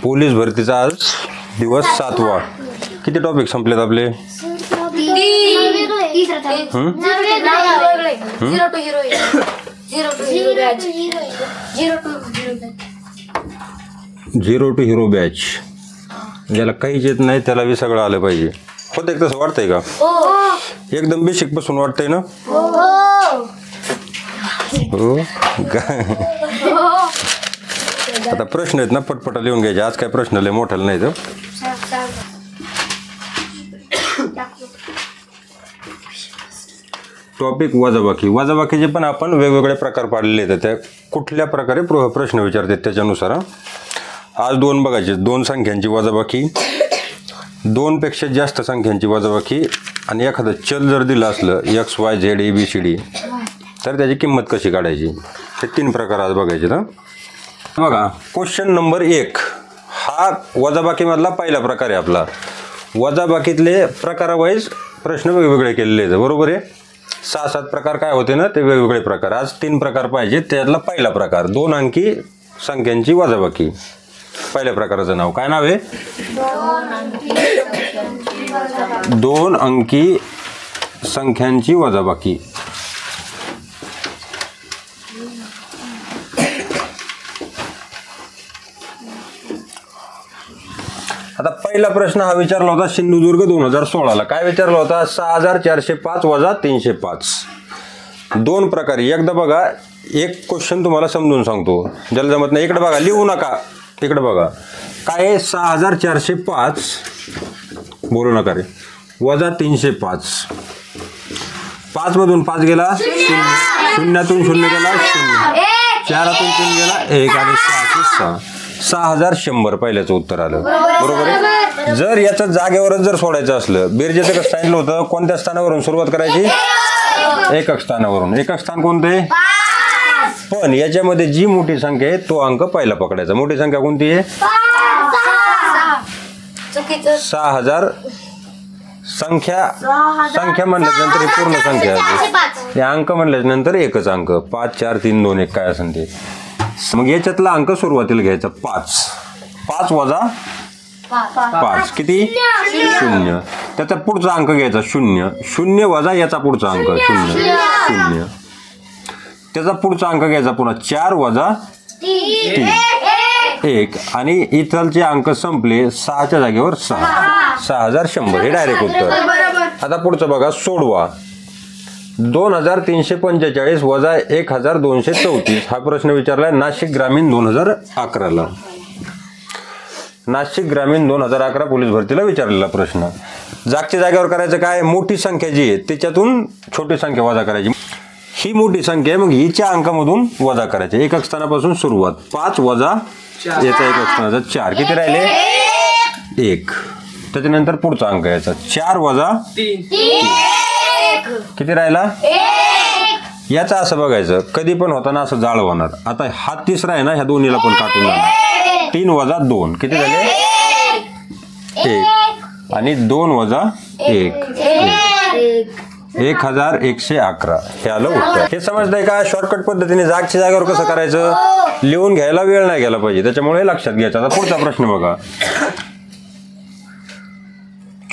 Police भरतीचा आज दिवस 7वा. किती टॉपिक संपलेत आपले? Zero to hero batch. ज्याला काहीच येत नाही त्याला बी सगळं आलं पाहिजे. होत एक तसं वाटतंय का? एकदम बेसिक पासून वाटतंय ना? हो. आता प्रश्न आहेत ना, पटपटा लिहून घ्यायचे. आज काय प्रश्न लय मोठा नाही तर. टॉपिक वजाबाकी. वजाबाकीचे पण आपण वेगवेगळे प्रकार पाडलेले आहेत. त्या कुठल्या प्रकारे प्रश्न विचारतात त्याच्यानुसार. आज 2 बघायचे. 2 संख्यांची वजाबाकी, 2 पेक्षा जास्त संख्यांची वजाबाकी आणि एखादं चल जर दिलं असलं X Y Z A B C D तर त्याची किंमत कशी काढायची. हे 3 प्रकार आज बघायचे ना. बघा क्वेश्चन नंबर 1 हा वजाबाकीमधला पहिला प्रकार आहे आपला. वजाबाकीतले प्रकारावाईज प्रश्न वेगवेगळे केलेले आहेत. बरोबर आहे. 6-7 प्रकार काय होते ना ते वेगवेगळे प्रकार. आज 3 प्रकार पाहिजे. त्यातला पहिला प्रकार 2 अंकी संख्यांची वजाबाकी. पहिल्या प्रकाराचं नाव काय नाव आहे? 2 अंकी संख्यांची वजाबाकी. आता पहिला प्रश्न हा विचारला होता सिंधुदुर्ग 2016ला. काय विचारला होता? 6405 वजा 305. 2 प्रकारे. एकदा बघा, एक क्वेश्चन तुम्हाला समजून सांगतो. ज्याला जमत नाही इकडे बघा, लिहू नका. इकडे बघा काय आहे? 6405 बोलू नका रे वजा 305. 5 मधून 5 गेला 0, 0तून 0 गेला 0, 4तून 3 गेला 1 आणि 6 6100 पहिल्याचं उत्तर आलं. बरोबर आहे. जर याचं जागेवरच जर सोडायचं असलं, बेरजेचं कसं सांगितलं होतं? कोणत्या स्थानावरून सुरुवात करायची? एकक स्थानावरून. एकक स्थान कोणतं आहे? पण याच्यामध्ये जी मोठी संख्या आहे तो अंक पहिला पकडायचा. मोठी संख्या कोणती आहे? 6000. संख्या म्हणल्याच्या नंतर पूर्ण संख्या आहे. अंक म्हणल्याच्या नंतर एकच अंक. 5 4 3 2 1 काय असेल ते. मग याच्यातला अंक सुरुवातीला घ्यायचा 5. 5 वजा 5 किती? 0. त्याचा पुढचा अंक घ्यायचा 0. 0 वजा याचा पुढचा अंक 0 0. त्याचा पुढचा अंक घ्यायचा पुन्हा 4 वजा 3 1 आणि इथलचे अंक संपले. 6च्या जागेवर 6. 6100 हे डायरेक्ट उत्तर. आता पुढचं बघा, सोडवा. 2345 वजा 1234 हा प्रश्न विचारलाय नाशिक ग्रामीण 2011ला. नाशिक ग्रामीण 2011 पोलीस भरतीला विचारलेला प्रश्न. जागच्या जागेवर करायचं काय? मोठी संख्या जी आहे त्याच्यातून छोटी संख्या वजा करायची. ही मोठी संख्या आहे, मग हिच्या अंकामधून वजा करायचे. एकक स्थानापासून सुरुवात. 5 वजा याचा एकक स्थानाचा 4 किती राहिले? 1. त्याच्यानंतर पुढचा अंक याचा 4 वजा 3 किती राहिला? याचा असं बघायचं कधी पण होताना असं जाळ होणार. आता हा तिसरा आहे ना, ह्या दोन्हीला पण काटून जाणार. 3 वजा 2 किती झाले? 1 आणि 2 वजा 1 1111 हे आलं उत्तर. हे समजतंय का? शॉर्टकट पद्धतीने जागच्या जागेवर कसं करायचं? लिहून घ्यायला वेळ नाही गेला पाहिजे, त्याच्यामुळे लक्षात घ्यायचं. आता पुढचा प्रश्न बघा.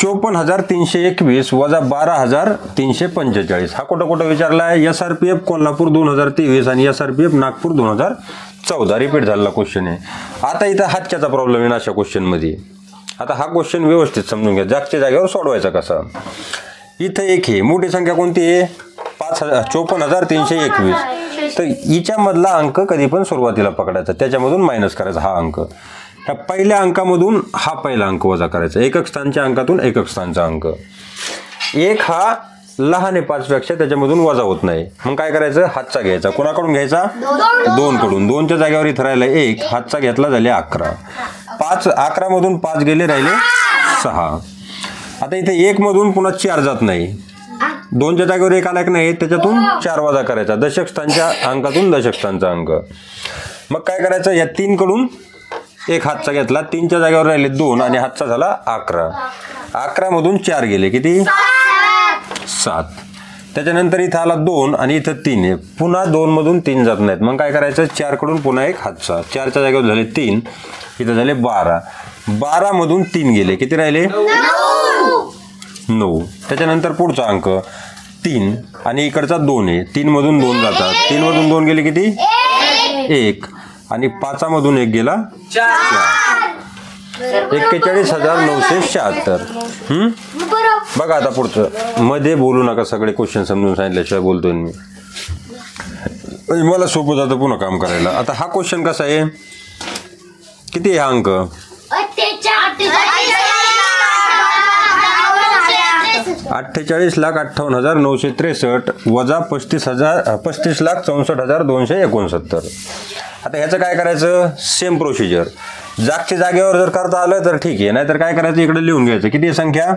54321 वजा 12345 हा कुठं कुठं विचारला आहे? SRPF कोल्हापूर 2023 आणि SRPF नागपूर 2014 रिपीट झालेला क्वेश्चन आहे. आता इथं हातच्याचा प्रॉब्लेम आहे अशा क्वेश्चन मध्ये. आता हा क्वेश्चन व्यवस्थित समजून घ्या. जागच्या जागेवर सोडवायचा कसा? इथं एक आहे मोठी संख्या कोणती आहे? 54321. तर हिच्यामधला अंक कधी पण सुरुवातीला पकडायचा, त्याच्यामधून मायनस करायचा हा अंक. ह्या पहिल्या अंकामधून हा पहिला अंक वजा करायचा. एकक स्थानच्या अंकातून एकक स्थानचा अंक. 1 हा लहान आहे 5 पेक्षा, त्याच्यामधून वजा होत नाही. मग काय करायचं? हातचा घ्यायचा. कोणाकडून घ्यायचा? 2 कडून. 2च्या जागेवर इथं राहिला 1. हातचा घेतला झाले 11. 11 मधून 5 गेले राहिले 6. आता इथे 1 मधून पुन्हा 4 जात नाही. 2च्या जागेवर 1 आला की नाही, त्याच्यातून 4 वजा करायचा. दशक स्थानच्या अंकातून दशक स्थानचा अंक. मग काय करायचं? या 3 कडून 1 हातचा घेतला. 3च्या जागेवर राहिले 2 आणि हातचा झाला 11. 11 मधून 4 गेले किती? 7. त्याच्यानंतर इथं आला 2 आणि इथं 3 आहे. पुन्हा 2 मधून 3 जात नाहीत. मग काय करायचं, 4 कडून पुन्हा एक हातचा. 4च्या जागेवर झाले 3, इथं झाले 12. 12 मधून 3 गेले, किती राहिले 9. त्याच्यानंतर पुढचा अंक 3 आणि इकडचा 2 आहे. 3 मधून 2 जातात. 3 मधून 2 गेले किती 1 आणि 5 मधून 1 गेला 4. 41,976. बघा आता पुढचं. मध्ये बोलू नका, सगळे क्वेश्चन समजून सांगितल्याशिवाय बोलतोय मी. मला सोपं जातं पुन्हा काम करायला. आता हा क्वेश्चन कसा आहे, किती आहे हा अंक 48,58,963 वजा 35,64,269. आता ह्याचं काय करायचं, सेम प्रोसिजर. जागच्या जागेवर जर करता आलं तर ठीक आहे, नाहीतर काय करायचं, इकडे लिहून घ्यायचं. किती आहे संख्या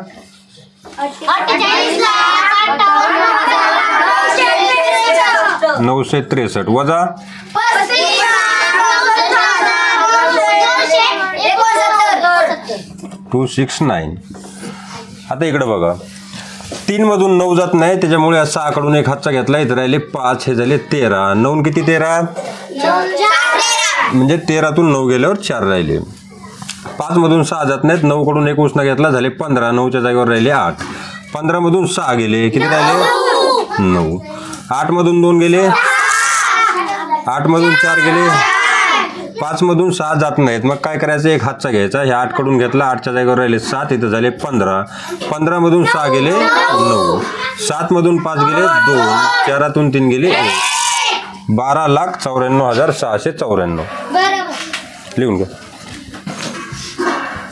963 वजा 269. आता इकडे बघा, 3 मधून 9 जात नाही, त्याच्यामुळे 6 कडून एक हातचा घेतला, इथे राहिले 5, हे झाले 13. 9 किती 13 म्हणजे 13तून 9 गेल्यावर 4 राहिले. 5 मधून 6 जात नाहीत, 9 कडून एक उसना घेतला, झाले 15. 9च्या जागेवर राहिले 8. 15 मधून 6 गेले, किती राहिले 9. 8 मधून 2 गेले, 8 मधून 4 गेले, 5 मधून 6 जात नाहीत. मग काय करायचं, एक हातचा घ्यायचा, ह्या 8 कडून घेतला, 8च्या जागेवर राहिले 7, इथं झाले 15. 15 मधून 6 गेले 9, 7 मधून 5 गेले 2, 4तून 3 गेले 1. 12,94,694. लिहून घ्या.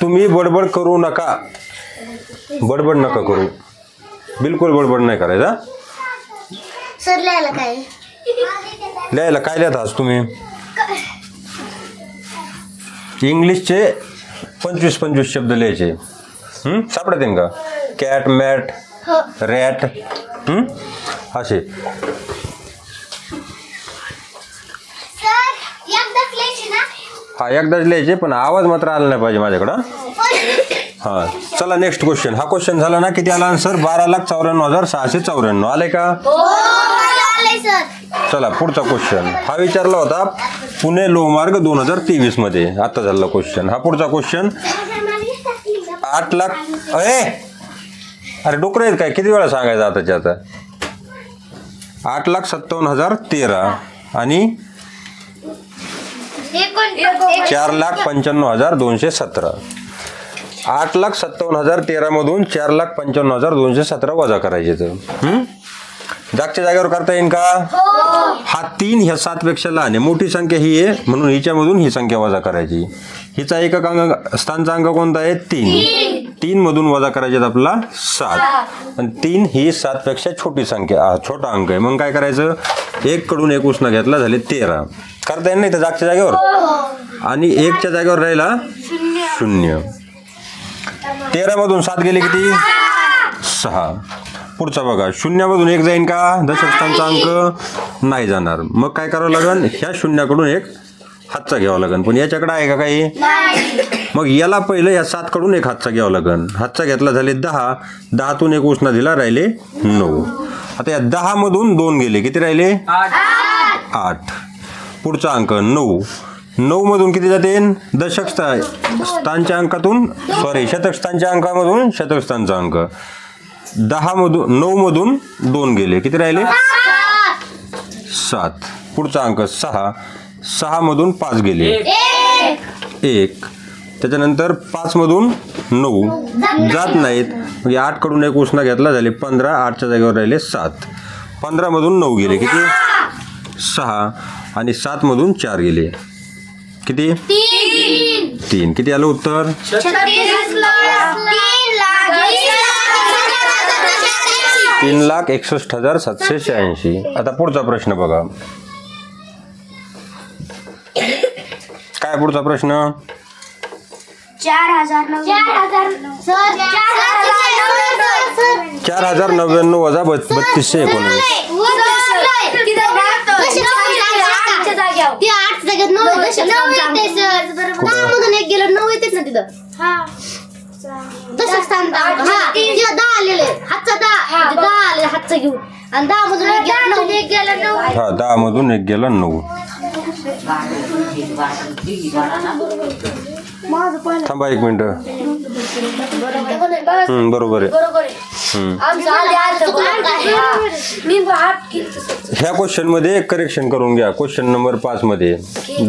तुम्ही बडबड करू नका, बडबड नका करू, बिलकुल बडबड नाही करायचा. सर लिहायला काय लिहायला आज तुम्ही इंग्लिशचे 25 शब्द लिहायचे. सापडतील का, कॅट, मॅट, रॅट, असे. हा एकदाच लिहायचे, पण आवाज मात्र आला नाही पाहिजे माझ्याकडं. हा चला नेक्स्ट क्वेश्चन. हा क्वेश्चन झाला ना, किती आला आन्सर 12,94,694. आले का, चला पुढचा क्वेश्चन. हा विचारला होता पुणे लोहमार्ग 2023 मध्ये, आता झाला क्वेश्चन. हा पुढचा क्वेश्चन 8 लाख. अरे डोकरे आहेत काय, किती वेळा सांगायचं आताच्या आता. 8,57,013 आणि 4,95,217. 8,57,013 मधून 4,95,217 वजा करायचे. तर जागच्या जागेवर करता येईल का, हा 3 ह्या 7 पेक्षा लहान आहे, मोठी संख्या ही आहे, म्हणून हिच्यामधून ही संख्या वजा करायची. हिचा एकक अंक, स्थानचा अंक कोणता आहे 3. 3 मधून वजा करायचे आपला 7, आणि 3 ही 7 पेक्षा छोटी संख्या, छोटा अंक आहे. मग काय करायचं, 1 कडून एक उसना घेतला, झाले 13. करता येईल नाही तर जागच्या जागेवर, आणि 1च्या जागेवर राहिला 0. 13 मधून 7 गेले किती 6. पुढचा बघा, 0 मधून 1 जाईन का, दशक स्थानचा अंक नाही जाणार. मग काय करावं लागेल, ह्या 0 कडून एक हातचा घ्यावा लागेल, पण याच्याकडे आहे का काही, मग याला पहिलं या 7 कडून एक हातचा घ्यावा लागेल. हातचा घेतला, झाले 10. 10तून एक उसना दिला, राहिले 9. आता या 10 मधून 2 गेले, किती राहिले 8. पुढचा अंक 9. 9 मधून किती जाते, दशक स्थानच्या अंकातून, शतक स्थानच्या अंकामधून शतक स्थानचा अंक. 10 मधून 9 मधून 2 गेले, किती राहिले 7. पुढचा अंक 6. 6 मधून 5 गेले 1. त्याच्यानंतर 5 मधून 9 जात नाहीत, म्हणजे 8 कडून एक उसना घेतला, झाले 15. 8च्या जागेवर राहिले 7. 15 मधून 9 गेले, किती 6, आणि 7 मधून 4 गेले, किती 3. किती आलं उत्तर 3,61,786. आता पुढचा प्रश्न बघा, काय पुढचा प्रश्न, 4,099 वजा 3219. दशक स्थान 10 आलेले, हातचा 10 हातचा घेऊन आणि 10 मधून एक गेला 9 हा 10 मधून 1 गेला 9. थांबा 1 मिनिट. बरोबर आहे. ह्या क्वेश्चन मध्ये करेक्शन करून घ्या. क्वेश्चन नंबर 5 मध्ये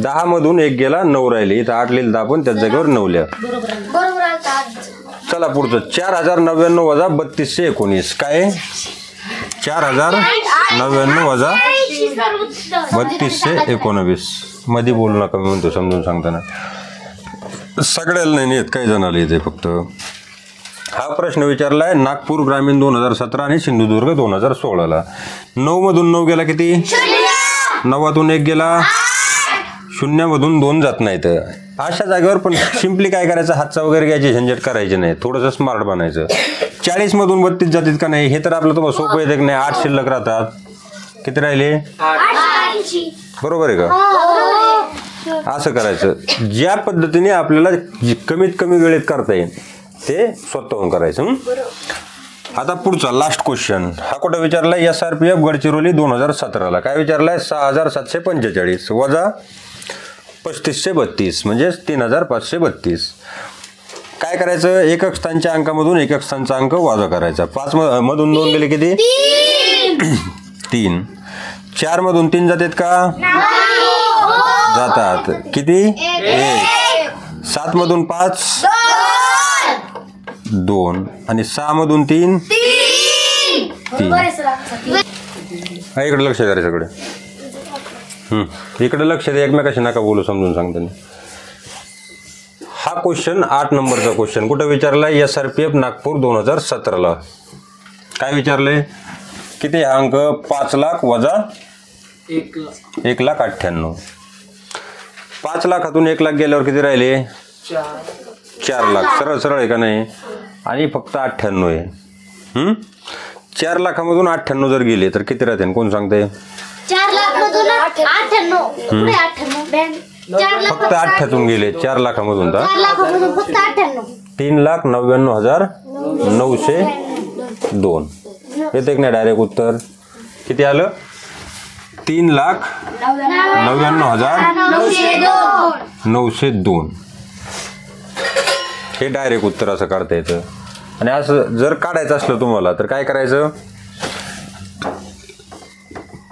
10 मधून 1 गेला 9 राहिले. इथं 8 लिहिलं आपण त्याच जागेवर 9 लिहा. चला पुढचं 4099 वजा 3219 काय? 4099 वजा 3219 मध्ये बोलू नका मी म्हणतो समजून सांगताना. सगळ्याला नाही येत काही जणाला येते फक्त. हा प्रश्न विचारलाय नागपूर ग्रामीण 2017 आणि सिंधुदुर्ग 2016ला. 9 मधून 9 गेला किती? 9तून 1 गेला 0 मधून 2 जात नाहीत. अशा जागेवर पण सिम्पली काय करायचं, हातचा वगैरे घ्यायची झंझट करायची नाही, थोडंसं स्मार्ट बनायचं. 40 मधून 32 जातात का नाही हे तर आपलं तुम्हाला सोपं येतं की नाही. 8 शिल्लक राहतात. किती राहिले? 8. बरोबर आहे का? असं करायचं. ज्या पद्धतीने आपल्याला कमीत कमी वेळेत करता येईल ते स्वतःहून करायचं. आता पुढचा लास्ट क्वेश्चन हा कुठं विचारलाय? SRPF गडचिरोली 2017ला. काय विचारलाय? 6745 वजा 3532 म्हणजे 3532. काय करायचं? एकक स्थानच्या अंकामधून एकक स्थानचा अंक वजा करायचा. 5 मधून 2 गेले किती? 3. 4 मधून 3 जातात का? जातात. किती? 1. 7 मधून 5 2 आणि 6 मधून 3 3. इकडे लक्ष द्या सगळे. इकडे लक्ष द्या, एकमेकाशी नका बोलू, समजून सांगताना. हा क्वेश्चन 8 नंबरचा क्वेश्चन कुठं विचारलाय? SRPF नागपूर 2017ला. काय विचारलंय? किती अंक? 5 लाख वजा 1,98,000. 5 लाखातून 1 लाख गेल्यावर किती राहिले? 4 लाख. सरळ सरळ आहे का नाही? आणि फक्त 98 आहे. 4 लाखामधून 98 जर गेले तर किती राहते कोण सांगते? 4 लाख मधून 98 फक्त 8तून गेले 4 लाखामधून. 4 लाखामधून फक्त 98 3,99,902 येते की नाही डायरेक्ट उत्तर? किती आलं? 3,99,902 हे डायरेक्ट उत्तर असं काढता येतं. आणि असं जर काढायचं असलं तुम्हाला तर काय करायचं?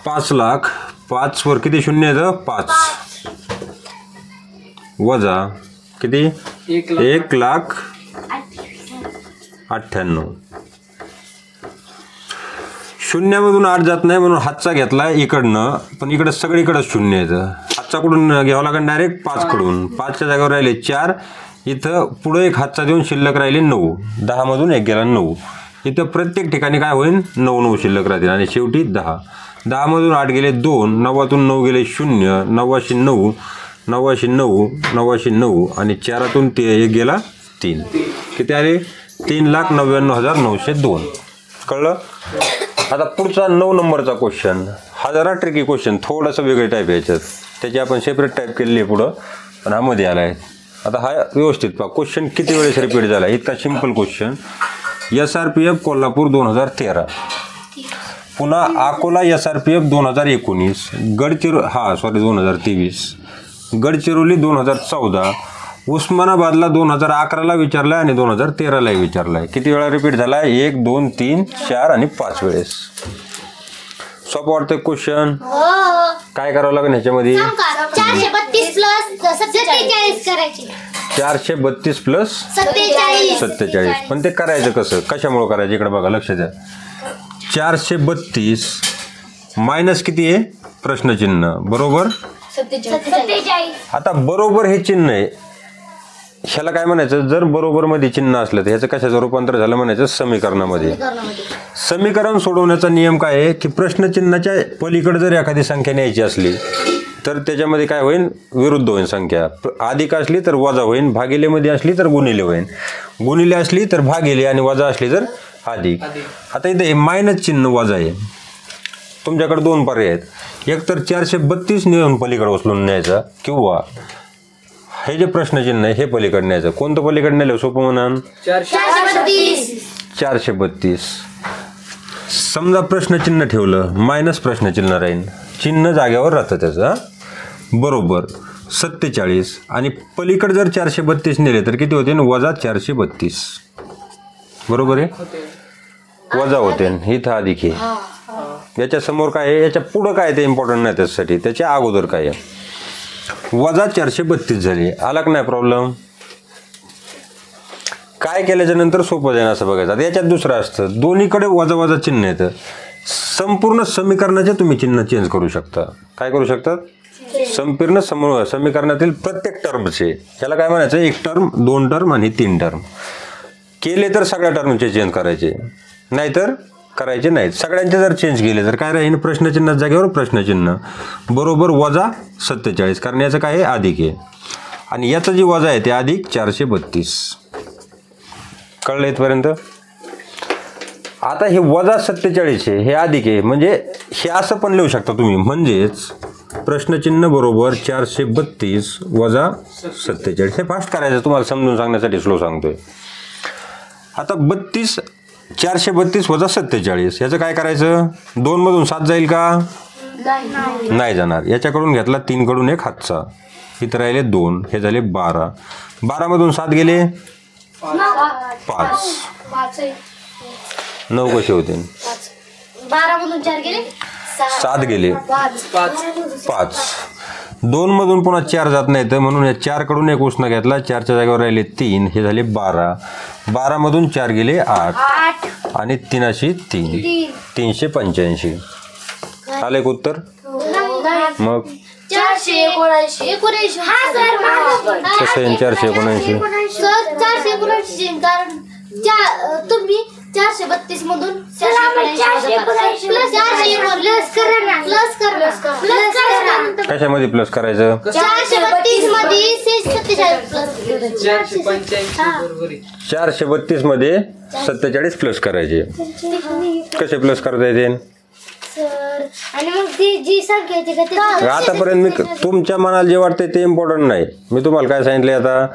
5 लाख 5 वर किती शून्य येतं? 5 वजा किती? 1,98,000. शून्यामधून 8 जात नाही म्हणून हातचा घेतलाय इकडनं, पण इकडं सगळीकडे शून्य येतं. हातचा कडून घ्यावं लागेल डायरेक्ट 5 कडून. 5च्या जागेवर राहिले 4. इथं पुढे एक हातचा देऊन शिल्लक राहिले 9. 10 मधून 1 गेला 9. इथं प्रत्येक ठिकाणी काय होईल? 9 9 शिल्लक राहतील आणि शेवटी 10. 10 मधून 8 गेले 2. 9तून 9 गेले 0. 9 9 9 9 9 9 आणि 4तून 1 गेला 3. किती आले? 3,99,902. कळलं? आता पुढचा 9 नंबरचा क्वेश्चन हा जरा ट्रिकी क्वेश्चन, थोडंसं वेगळे टाईप याच्यात. त्याची आपण सेपरेट टाईप केलेली आहे पुढं, पण हा मध्ये आला आहे. आता हा व्यवस्थित पहा. क्वेश्चन किती वेळेस रिपीट झाला इतका सिंपल क्वेश्चन. SRPF कोल्हापूर 2013, पुन्हा अकोला SRPF 2019, 2023, गडचिरोली 2014, उस्मानाबादला 2011ला विचारलाय आणि 2013लाही विचारलाय. किती वेळा रिपीट झालाय? 1 2 3 4 आणि 5 वेळेस. सोपं वाटतं क्वेश्चन? काय करावं लागेल ह्याच्यामध्ये? 432 प्लस 47 करायचे. 432 प्लस 47. पण ते करायचं कसं? कशामुळे करायचं? इकडे बघा, लक्ष द्या. 432 मायनस किती आहे? प्रश्नचिन्ह बरोबर 47. आता बरोबर हे चिन्ह आहे, ह्याला काय म्हणायचं? जर बरोबर मध्ये चिन्ह असलं तर ह्याचं कशाचं रूपांतर झालं म्हणायचं? समीकरणामध्ये. समीकरण सोडवण्याचा नियम काय आहे की प्रश्नचिन्हाच्या पलीकडे जर एखादी संख्या न्यायची असली तर त्याच्यामध्ये काय होईल? विरुद्ध होईल संख्या. अधिक असली तर वजा होईल, भागिलेमध्ये असली तर गुणिले होईल, गुणिले असली तर भागिले आणि वजा असली तर अधिक. आता इथे हे मायनस चिन्ह वजा आहे. तुमच्याकडे 2 पर्याय आहेत. एक तर 432 नेऊन पलीकडे उचलून न्यायचा, किंवा हे जे प्रश्नचिन्ह आहे हे पलीकडे न्यायचं. कोणतं पलीकडे नेलं सोपं म्हणून? 432. समजा प्रश्नचिन्ह ठेवलं मायनस प्रश्नचिन्ह राहील, चिन्ह जागेवर राहतं त्याचं, बरोबर 47 आणि पलीकडे जर 432 नेले तर किती होते? वजा 432. बरोबर आहे, वजा होते. इथं अधिक आहे. याच्या समोर काय आहे, याच्या पुढं काय ते इम्पॉर्टंट नाही त्याच्यासाठी, त्याच्या अगोदर काय आहे. वजा 432 झाली. आला का नाही प्रॉब्लेम? काय केल्याच्या नंतर सोपं जाईल असं बघायचं. आता याच्यात दुसरं असतं, दोन्हीकडे वजा वजा चिन्ह येतं. संपूर्ण समीकरणाचे तुम्ही चिन्ह चेंज करू शकता. काय करू शकतात? संपूर्ण समीकरणातील प्रत्येक टर्मचे, याला काय म्हणायचं, 1 टर्म 2 टर्म आणि 3 टर्म केले तर सगळ्या टर्मचे चेंज करायचे, नाहीतर करायचे नाहीत. सगळ्यांचे जर चेंज केले तर काय राहील? प्रश्नचिन्ह जागेवर प्रश्नचिन्ह, बरोबर वजा 47, कारण याचं काय आहे? अधिक आहे. आणि याचं जी वजा आहे ते अधिक 432. कळलं इथपर्यंत? आता हे वजा 47 आहे, हे अधिक आहे, म्हणजे हे असं पण लिहू शकता तुम्ही, म्हणजेच प्रश्नचिन्ह बरोबर 432 वजा 47. हे फास्ट करायचं, तुम्हाला समजून सांगण्यासाठी स्लो सांगतोय. आता 432 वजा 47 याचं काय करायचं? 2 मधून 7 जाईल का? नाही जाणार. याच्याकडून घेतला 3 कडून 1 हातचा, इथं राहिले 2, हे झाले 12. 12 मधून 7 गेले 5. 9 कसे होते? 12 मधून 4 गेले 7 गेले 5. 2 मधून पुन्हा 4 जात नाही तर म्हणून या 4 कडून 1 उसनं घेतला, 4च्या जागेवर राहिले 3, हे झाले 12. 12 मधून 4 गेले 8 आणि 3 385. आलं एक उत्तर? मग 479. हा सर, कसं आहे 479? सर 479 कारण तुम्ही 432 मधून 479 प्लस करा. कशामध्ये प्लस करायचं? 432 मध्ये 432 मध्ये 47 प्लस करायचे. कसे प्लस करता येते? आणि मग ती जी संख्या येते का ते आतापर्यंत मी तुमच्या मनाला जे वाटते ते इम्पॉर्टंट नाही. मी तुम्हाला काय सांगितले, आता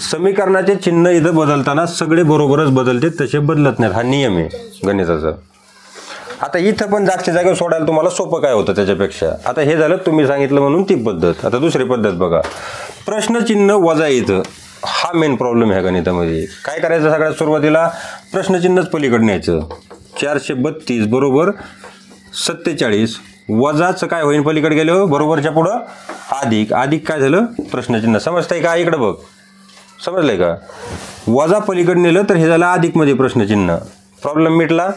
समीकरणाचे चिन्ह इथं बदलताना सगळे बरोबरच बदलते, तसे बदलत नाहीत. हा नियम आहे गणिताचा. आता इथं पण जागच्या जागेवर सोडायला तुम्हाला सोपं काय होतं त्याच्यापेक्षा. आता हे झालं तुम्ही सांगितलं म्हणून ती पद्धत. आता दुसरी पद्धत बघा, प्रश्नचिन्ह वजा इथं, हा मेन प्रॉब्लेम आहे गणितामध्ये. काय करायचं? सगळ्यात सुरुवातीला प्रश्नचिन्हच पलीकडे न्यायचं. 432 बरोबर 47 वजाचं काय होईल? पलीकडे गेले हो, बरोबरच्या पुढं अधिक. अधिक काय झालं? प्रश्नचिन्ह. समजतंय का? इकडं बघ, समजलंय का? वजा पलीकडे नेलं तर हे झालं अधिक मध्ये प्रश्नचिन्ह, प्रॉब्लेम मिटला.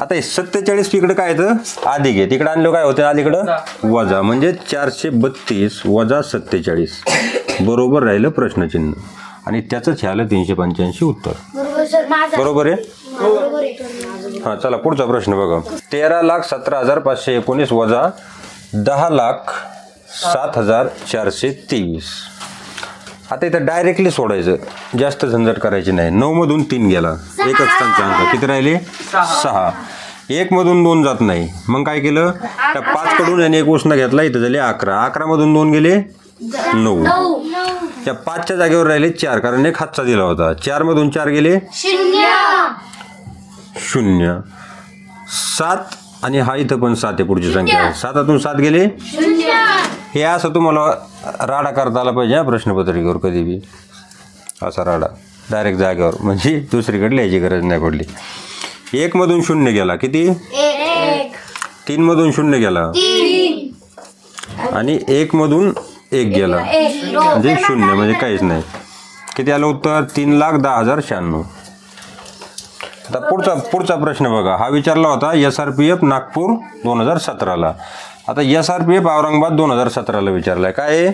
आता हे 47 इकडे काय येतं? अधिक आहे, तिकडे आणलं काय होतं? अलीकडं वजा, म्हणजे 432 वजा 47 बरोबर राहिलं प्रश्नचिन्ह, आणि त्याचंच ह्याला 385 उत्तर. बरोबर आहे? हां, चला पुढचा प्रश्न बघा. 13,17,519 वजा 10,07,423. आता इथं डायरेक्टली सोडायचं, जास्त झंझट करायची नाही. 9 मधून 3 गेला, एकच स्थानचा अंक, किती राहिले? 6. 1 मधून 2 जात नाही, मग काय केलं? त्या 5 कडून याने 1 उसनं घेतला, इथं झाले 11. 11 मधून 2 गेले 9. त्या 5च्या जागेवर राहिले 4, कारण 1 हातचा दिला होता. 4 मधून 4 गेले 0. 7 आणि हा इथं पण 7 आहे, पुढची संख्या. 7तून 7 गेले 0. हे असं तुम्हाला राडा करता आला पाहिजे प्रश्नपत्रिकेवर, कधी बी असा राडा डायरेक्ट जागेवर, म्हणजे दुसरीकडे लिहायची गरज नाही पडली. 1 मधून 0 गेला, किती? 3 मधून 0 गेला, आणि 1 मधून 1 गेला, म्हणजे 0, म्हणजे काहीच नाही. किती आलं उत्तर? 3,10,096. आता पुढचा प्रश्न बघा. हा विचारला होता SRPF नागपूर 2017ला. आता SRPF औरंगाबाद 2017ला विचारलाय. काय आहे?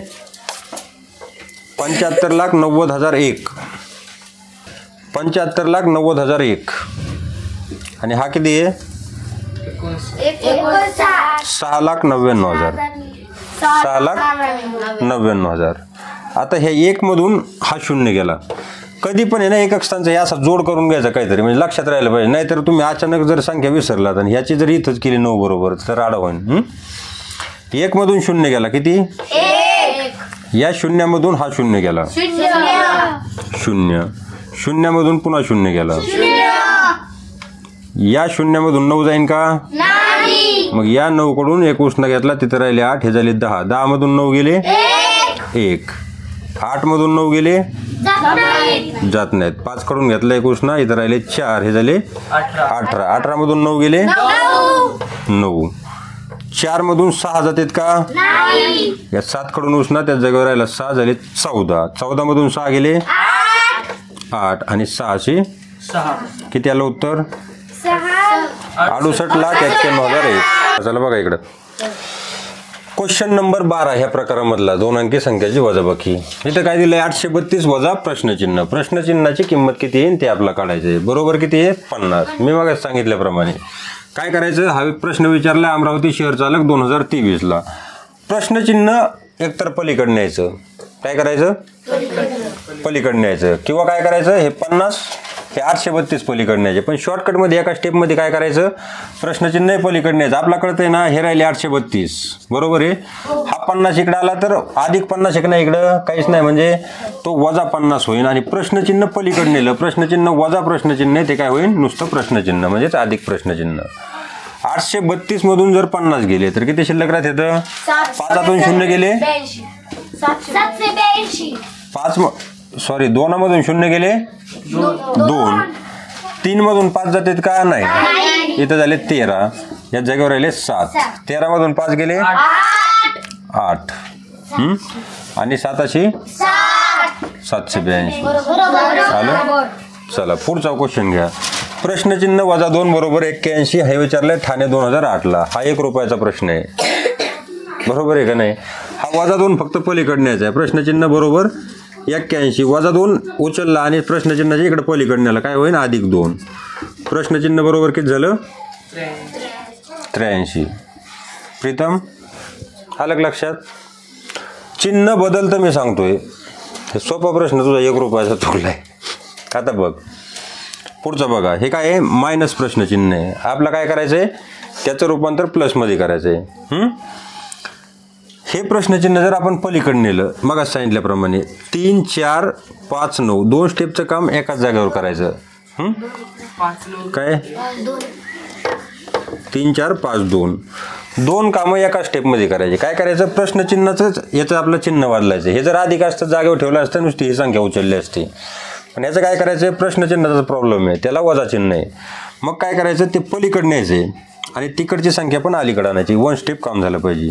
75,90,001. 75,90,001. आणि हा किती आहे? 6,99,000. 6,99,000. आता ह्या 1 मधून हा 0 गेला. कधी पण आहे ना, एक अक्षरांचा असा जोड करून घ्यायचा काहीतरी, म्हणजे लक्षात राहिलं पाहिजे. नाहीतर तुम्ही अचानक जर संख्या विसरलात आणि ह्याची जर इथंच केली 9 बरोबर, तर राडा होईल. 1 मधून 0 गेला, किती? 1. या 0 मधून हा 0 गेला 0. 0 मधून पुन्हा 0 गेला या शून्यामधून 9 जाईन का? मग या 9 कडून 1 उसना घेतला, तिथे राहिले 8, हे झाले 10. 10 मधून 9 गेले 1. 8 मधून 9 गेले जात नाहीत. 5 कडून घेतला 1 उसना, इथे राहिले 4, हे झाले 18. 18 मधून 9 गेले 9. 4 मधून 6 जातात का? या 7 कडून उसना, त्या जागेवर राहिला 6, झाले 14. 14 मधून 6 गेले 8 आणि 6 किती आलं उत्तर? 68,91,001. चला बघा इकडं क्वेश्चन नंबर 12 ह्या प्रकारामधला 2 अंकी संख्याची वजाबाकी. इथं काय दिलंय? 832 वजा प्रश्नचिन्ह. प्रश्नचिन्हाची किंमत किती येईल ते आपल्याला काढायचं आहे. बरोबर किती आहे? 50. मी मग सांगितल्याप्रमाणे काय करायचं? हा प्रश्न विचारला अमरावती शहर चालक 2023ला. प्रश्नचिन्ह एकतर पलीकडे न्यायचं. काय करायचं? पलीकडे न्यायचं. किंवा काय करायचं? हे 50 हे 832 पलीकडे न्यायचे. पण शॉर्टकटमध्ये एका स्टेपमध्ये काय करायचं? प्रश्नचिन्ह पलीकडे न्यायचं. आपला कळतंय ना, हे राहिले 832 बरोबर आहे. हा 50 इकडे आला तर अधिक 50 एक नाही, इकडं काहीच नाही, म्हणजे तो वजा 50 होईल. आणि प्रश्नचिन्ह पलीकडे नेलं, प्रश्नचिन्ह वजा प्रश्नचिन्ह, ते काय होईल? नुसतं प्रश्नचिन्ह म्हणजेच अधिक प्रश्नचिन्ह. 832 मधून जर 50 गेले तर किती शिल्लक राहत येतं? 5 0 गेले 2 मधून 0 गेले 2. 3 मधून 5 जातात का? नाही. इथं झाले 13, या जागेवर राहिले 7. 13 मधून 5 गेले 8. आणि 7 782 आलं. चला पुढचा क्वेश्चन घ्या. प्रश्नचिन्ह वजा 2 बरोबर 81 हे विचारलंय ठाणे 2008ला. हा 1 रुपयाचा प्रश्न आहे. बरोबर आहे का नाही? हा वजा 2 फक्त पलीकडे न्यायचा आहे. प्रश्नचिन्ह बरोबर 81 वजा 2 उचलला आणि प्रश्नचिन्हाच्या इकडे पलीकडे नेला, काय होईल? अधिक 2. प्रश्नचिन्ह बरोबर किती झालं? 83. प्रीतम आलं लक्षात? चिन्ह बदलतं मी सांगतोय. हे सोपा प्रश्न तुझा 1 रुपयाचा चुकलाय. आता बघ पुढचं बघा. हे काय आहे? मायनस प्रश्नचिन्ह आहे. आपलं काय करायचं आहे? त्याचं रूपांतर प्लसमध्ये करायचं आहे. हे प्रश्नचिन्ह जर आपण पलीकडे नेलं, मग सांगितल्याप्रमाणे 3 4 5 9 2 स्टेपचं काम एकाच जागेवर करायचं. काय 3 4 5 2 कामं एका स्टेपमध्ये करायचे. काय करायचं? प्रश्नचिन्हाचंच याचं आपलं चिन्ह बदलायचं. हे जर अधिक असतं जागेवर ठेवलं असतं, नुसती ही संख्या उचलली असती. पण याचं काय करायचं? प्रश्नचिन्हाचा प्रॉब्लेम आहे, त्याला वजा चिन्ह आहे. मग काय करायचं? ते पलीकडे न्यायचे आणि तिकडची संख्या पण अलीकडे आणायची. 1 स्टेप काम झालं पाहिजे.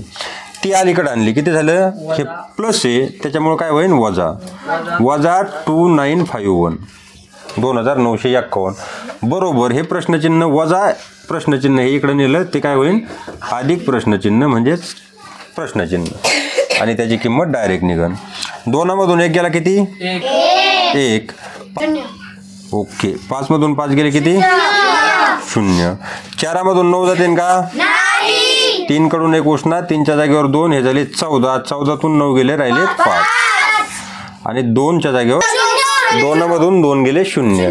ती अलीकडे आणली, किती झालं? हे प्लस आहे, त्याच्यामुळे काय होईल? वजा 2951 2951 बरोबर. हे प्रश्नचिन्ह वजा प्रश्नचिन्ह हे इकडे नेलं, ते काय होईल? अधिक प्रश्नचिन्ह म्हणजेच प्रश्नचिन्ह, आणि त्याची किंमत डायरेक्ट निघन. 2 मधून 1 गेला किती? 1. ओके. 5 मधून 5 गेले किती? 0. 4 मधून 9 जाते का? 3 कडून 1 उसना, 3च्या जागेवर 2, हे झाले 14. 14तून 9 गेले, राहिले 5. आणि 2च्या जागेवर 2 मधून 2 गेले 0.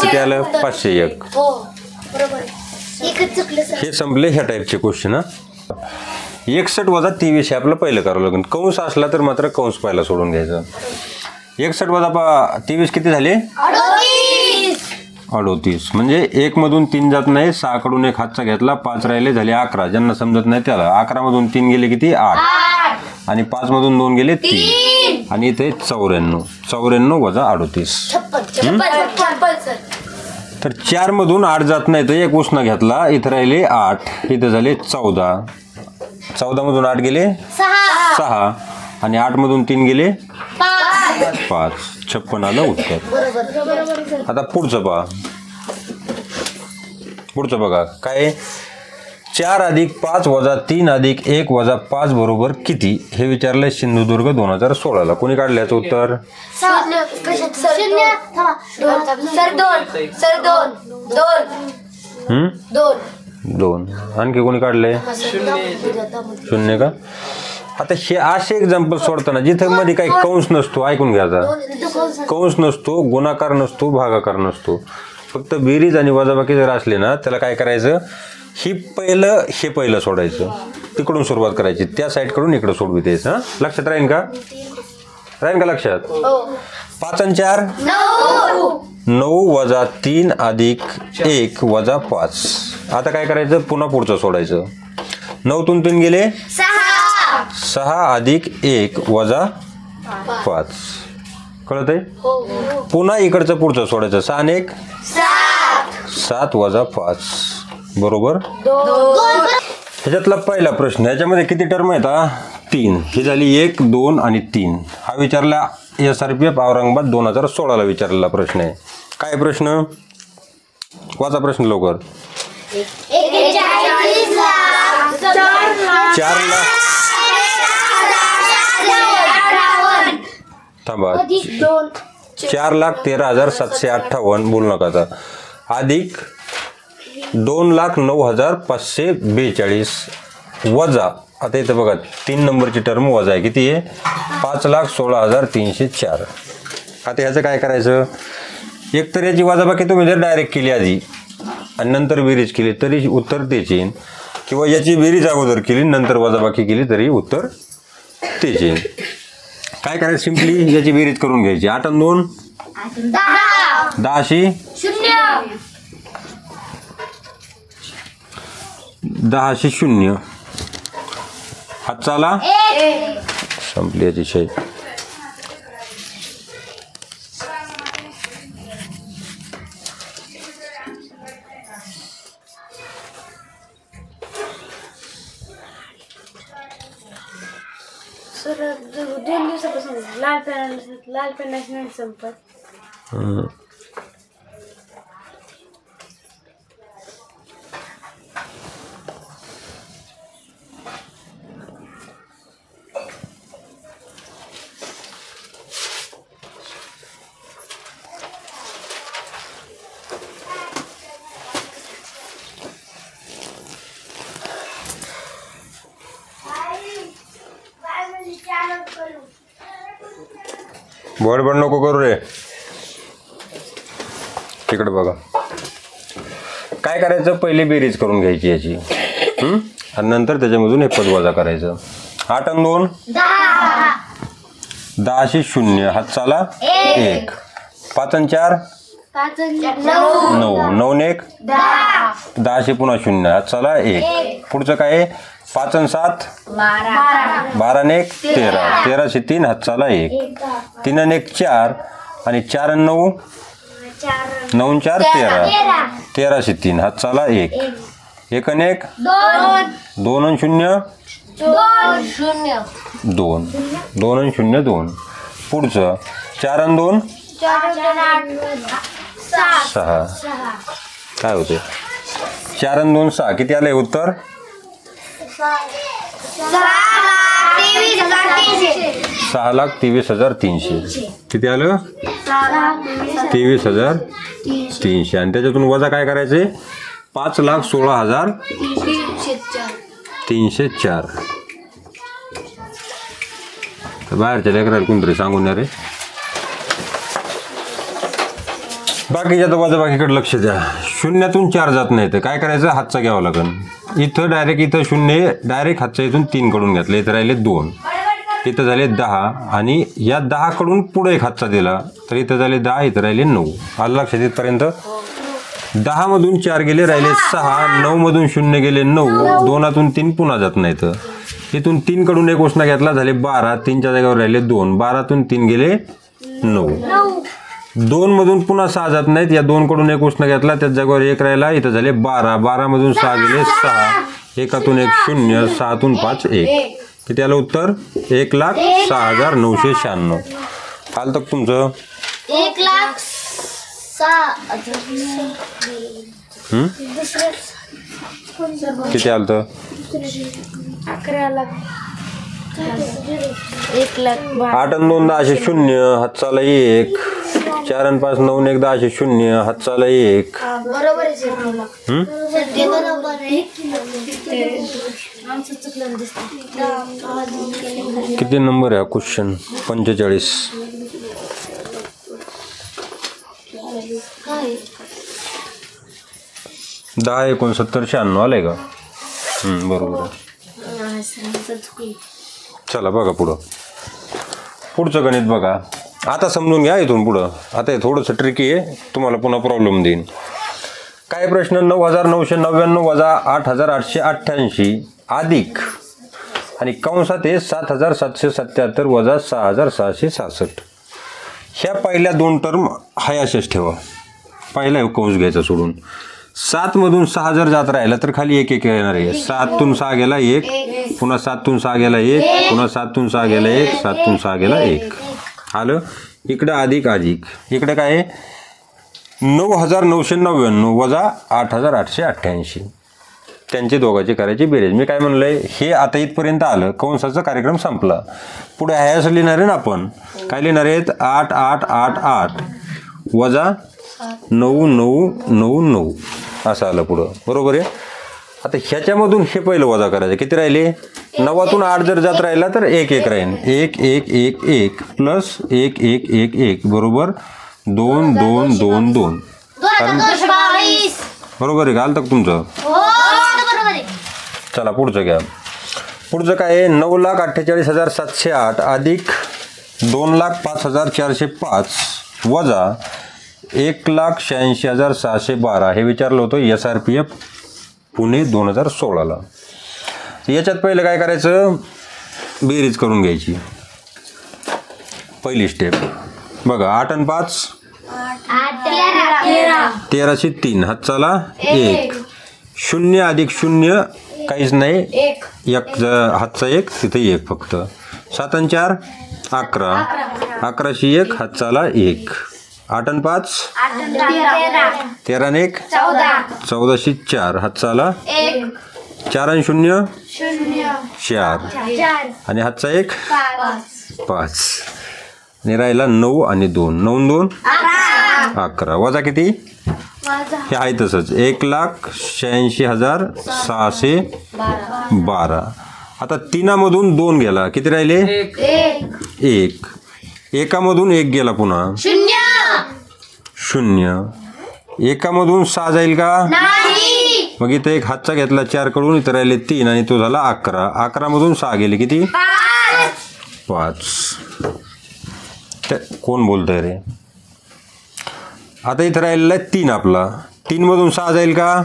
किती आलं? 501. हे संपले ह्या टाईपचे क्वेश्चन. 61 वजा 23 हे आपलं पहिलं करावं लागेल. कंस असला तर मात्र कंस पहिला सोडून घ्यायचं. 61 वजा 23 किती झाले? 38. म्हणजे 1 मधून 3 जात नाही, 6 कडून 1 हातचा घेतला, 5 राहिले, झाले 11. ज्यांना समजत नाही त्याला 11 मधून 3 गेले किती? 8. आणि 5 मधून 2 गेले 3. आणि इथे 94 वजा 38. तर 4 मधून 8 जात नाही, तर 1 उसना घेतला, इथे राहिले 8, इथे झाले 14. 14 मधून 8 गेले 6. आणि 8 मधून 3 गेले 5. 56 आलं उत्तर. आता पुढचं बघा. काय? 4 अधिक 5 वजा 3 अधिक 1 वजा 5 बरोबर किती हे विचारलंय सिंधुदुर्ग 2016ला. कोणी काढलं याचं उत्तर? 2. आणखी कोणी काढलंय? 0 का? आता हे असे एक्झाम्पल सोडताना जिथे मध्ये काही कंस नसतो, ऐकून घ्यायचा, कंस नसतो, गुणाकार नसतो, भागाकार नसतो, फक्त बेरीज आणि वजाबाकी जर असले ना, त्याला काय करायचं? हे पहिलं सोडायचं, तिकडून सुरुवात करायची, त्या साईडकडून इकडं सोडवी द्यायचं. लक्षात राहील का? राहील का लक्षात? 5 आणि 4 9 वजा 3 अधिक 1 वजा 5. आता काय करायचं? पुन्हा पुढचं सोडायचं. 9 तून 3 गेले 6 अधिक 1 वजा 5. कळत आहे? पुन्हा इकडचं पुढचं सोडायचं. 6 आणि 1 7 वजा 5 बरोबर. ह्याच्यातला पहिला प्रश्न, ह्याच्यामध्ये किती टर्म आहेत? 3. ही झाली 1 2 आणि 3. हा विचारला SRPF औरंगाबाद 2016ला विचारलेला प्रश्न आहे. काय प्रश्न? वाचा प्रश्न लवकर. 4 लाख थांबा 4,13,758 बोलू नका आता. अधिक 2,09,542 वजा, आता इथं बघा 3 नंबरची टर्म वजा आहे. किती आहे? 5,16,304. आता ह्याचं काय करायचं? एक तर याची वजाबाकी तुम्ही जर डायरेक्ट केली आधी आणि नंतर बेरीज केली तरी उत्तर तेच येईल, किंवा याची बेरीज अगोदर केली नंतर वजाबाकी केली तरी उत्तर तेच येईल. काय करायचं? सिम्पली याची बेरीज करून घ्यायची. 8 आणि 2 10 0 हात चाला संपली याची शाही. सर 2 दिवसापासून लाल पेन नाही संपत. बडबड नको करू रे. तिकडे बघा. काय करायचं? पहिले बेरीज करून घ्यायची याची आणि नंतर त्याच्यामधून हे पद वजा करायचं. 8 आणि 2 10 0 हात चाला 1. 5 आणि 4 9 9 1 10 पुन्हा 0 हात चाला 1. पुढचं काय? 5 आणि 7 12 आणि 1 13 13 3 हात चाला 1. 3 आणि 1 4 आणि 4 आणि 9 9 आणि 4 13 13 3 हात चाला 1. 1 आणि 1 2 आणि 0 2 2 आणि 0 2. पुढचं 4 आणि 2 6. काय होते? 4 आणि 2 6. किती आले उत्तर? 6,23,300. किती आलं? 23,300. आणि त्याच्यातून वजा काय करायचे? 5,16,304. बाहेरच्या लेकराला कोणतरी सांगून रे. बाकीच्या तर वजाबाकीकडे लक्ष द्या. 0तून 4 जात नाही तर काय करायचं? हातचा घ्यावं लागेल. इथं डायरेक्ट इथं 0 डायरेक्ट हातच्या इथून 3 कडून घेतलं. इथं राहिले 2. इथं झाले 10 आणि या 10 कडून पुढे एक हातचा दिला तर इथं झाले 10. इथं राहिले 9. आलं लक्षात इथपर्यंत? 10 मधून 4 गेले राहिले 6. 9 मधून 0 गेले 9. 2तून 3 पुन्हा जात नाही तर इथून 3 कडून एक उसना घेतला झाले 12. 3च्या जागेवर राहिले 2. 12तून 3 गेले 9. 2 मधून पुन्हा 6 जात नाहीत. या 2 कडून एक उसना घेतला त्याच जागेवर 1 राहिला. इथं झाले 12. 12 मधून 6 गेले 6. 1तून 1 0. 6तून 5 1. किती आलं उत्तर? 1,06,996. आलं तर तुमचं 1,06,000. किती आलं तर? 11 लाख. 1,00,000. 8 आणि 2 10 0 हात चाला 1. 4 आणि 5 9 1 10 0 हात चाला 1. बरोबर आहे. किती नंबर आहे क्वेश्चन? 45. काय 10 69 96 आलंय का? बरोबर आहे. चला बघा पुढं. पुढचं गणित बघा, आता समजून घ्या इथून पुढं. आता हे थोडंसं ट्रिकी आहे, तुम्हाला पुन्हा प्रॉब्लेम देईन. काय प्रश्न, 9,999 वजा 8,888 अधिक आणि कंसात आहे 7,777 वजा 6,666. ह्या पहिल्या दोन टर्म हाय असेच ठेवा, पहिला कंस घ्यायचा सोडून. 7 मधून 6 जर जात राहिला तर खाली 1 1 येणार आहे. 7 तून 6 गेला 1, पुन्हा 7 तून 6 गेला 1, पुन्हा 7 तून 6 गेला 1, 7 तून 6 गेला 1. आलं. इकडं अधिक अधिक, इकडे काय आहे 9,999 वजा 8,888. त्यांचे दोघांची करायची बेरीज. मी काय म्हणलंय, हे आता इथपर्यंत आलं, कंसाचा कार्यक्रम संपला. पुढे आहे असं लिहिणार आहे ना आपण. काय लिहिणार आहेत, 8,888 वजा 9,999 असं आलं पुढं, बरोबर आहे. आता ह्याच्यामधून हे पहिलं वजा करायचं. किती राहिले, 9तून 8 जर जात राहिला तर 1 1 राहील. 1 1 1 1 प्लस 1 1 1 1 बरोबर 2 2 2 2. बरोबर आहे, घाल तर तुमचं. चला पुढचं घ्या. पुढचं काय आहे, 9,48,708 अधिक 2,05,405 वजा 1,86,612. हे विचारलं होतं SRPF पुणे 2016ला. याच्यात पहिलं काय करायचं, बेरीज करून घ्यायची. पहिली स्टेप बघा, 8 आणि 5 13शी 3 हातचाला 1. 0 अधिक 0 काहीच नाही, 1 हातचा 1 तिथे 1 फक्त. 7 आणि 4 11, 11शी 1 हातचाला 1. 8 आणि 5 13 आणि 1 14शी 4 हातचाला 4 आणि 0 4 आणि हातचा 1 5 आणि राहिला 9 आणि 2 9 2 11 वजा किती, हे आहे तसंच 1,86,612. आता 3मधून 2 गेला, किती राहिले 1. 1मधून 1 गेला पुन्हा 0. 1मधून 6 जाईल का, मग इथं 1 हातचा घेतला 4 कडून, इथं राहिले 3 आणि तो झाला 11. 11मधून 6 गेले किती 5. कोण बोलतंय रे. आता इथं राहिलेला आहे 3 आपला. 3मधून 6 जाईल का,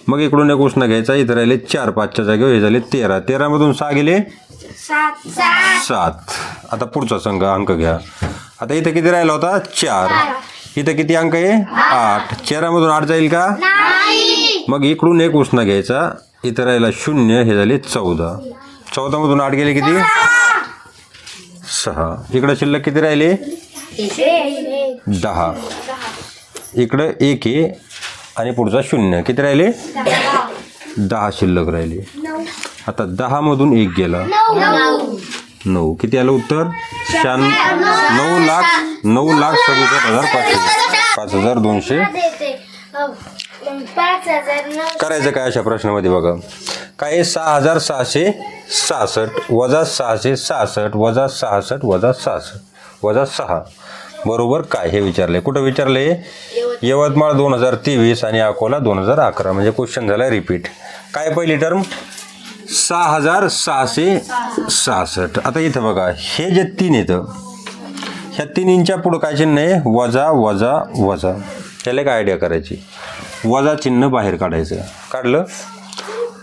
मग इकडून 1 उसना घ्यायचा. इथं राहिले 4 5च्या जागेवर हे झाले 13. 13मधून 6 गेले 7. आता पुढचा अंक घ्या. आता इथं किती राहिला होता 4. इथं किती अंक आहे 8. 4मधून 8 जाईल का, मग इकडून 1 उसना घ्यायचा. इथं राहिला 0, हे झाले 14. 14मधून 8 गेले किती 6. इकडे शिल्लक किती राहिले 10. इकडं 1 आहे आणि पुढचा 0, किती राहिले 10 शिल्लक राहिले. आता 10मधून 1 गेला 9. किती आलं उत्तर 9,67,500 5,200. करायचं काय अशा प्रश्नामध्ये बघा, काय 6,666 वजा 666 वजा 66 वजा 66 वजा 6 बरोबर काय, हे विचारले. कुठं विचारले, यवतमाळ 2023 आणि अकोला 2011. म्हणजे क्वेश्चन झाला रिपीट. काय पहिली टर्म 6,666. आता इथं बघा, हे जे 3 येतं, ह्या 3च्या पुढं काय चिन्ह आहे वजा वजा वजा. त्याला काय आयडिया करायची, वजा चिन्ह बाहेर काढायचं. काढलं,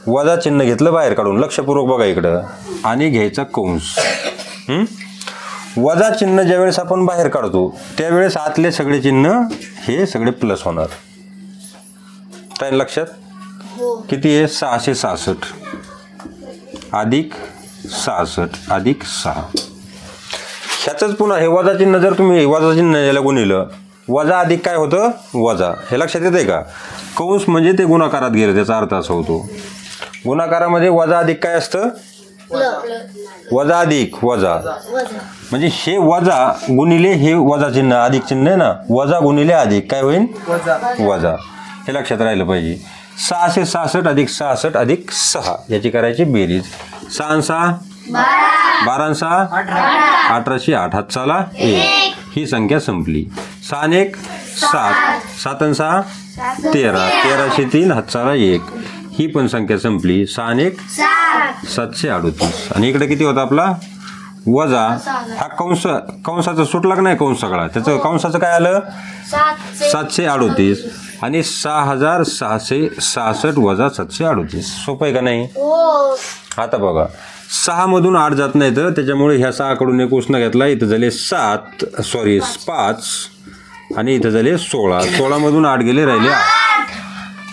वजा चिन्ह घेतलं बाहेर काढून, लक्षपूर्वक बघा इकडं, आणि घ्यायचा कंस. वजा चिन्ह ज्यावेळेस आपण बाहेर काढतो त्यावेळेस आतले सगळे चिन्ह हे सगळे प्लस होणार. काय लक्षात, किती आहे 666 अधिक 66 अधिक 6. ह्याचंच पुन्हा हे वजा चिन्ह, जर तुम्ही वजा चिन्ह याला गुणिलं, वजा अधिक काय होतं वजा, हे लक्षात येते का. कंस म्हणजे ते गुणाकारात गेलं, त्याचा अर्थ असा होतो. गुणाकारामध्ये वजा अधिक काय असतं, वजा अधिक वजा. म्हणजे हे वजा गुणिले हे वजा चिन्ह अधिक चिन्ह आहे ना, वजा गुणिले अधिक काय होईल वजा. हे लक्षात राहिलं पाहिजे. 666 अधिक 66 अधिक 6 याची करायची बेरीज. 6 6 12 6 18शी 8 हातचाला 1. ही संख्या संपली. 6 1 7 7 6 13 13शी 3 हातचाला 1. ही पण संख्या संपली. 6 1 738. आणि इकडे किती होता आपला वजा हा कंसाचं सुटला का नाही कंस सगळा, त्याचं कंसाचं काय आलं 738 आणि 6666 वजा 738. सोपं आहे का नाही? आता बघा 6 मधून 8 जात नाही तर त्याच्यामुळे ह्या 6 कडून एक उसना घेतला, इथं झाले 5 आणि इथं झाले 16. 16 मधून 8 गेले राहिले 8,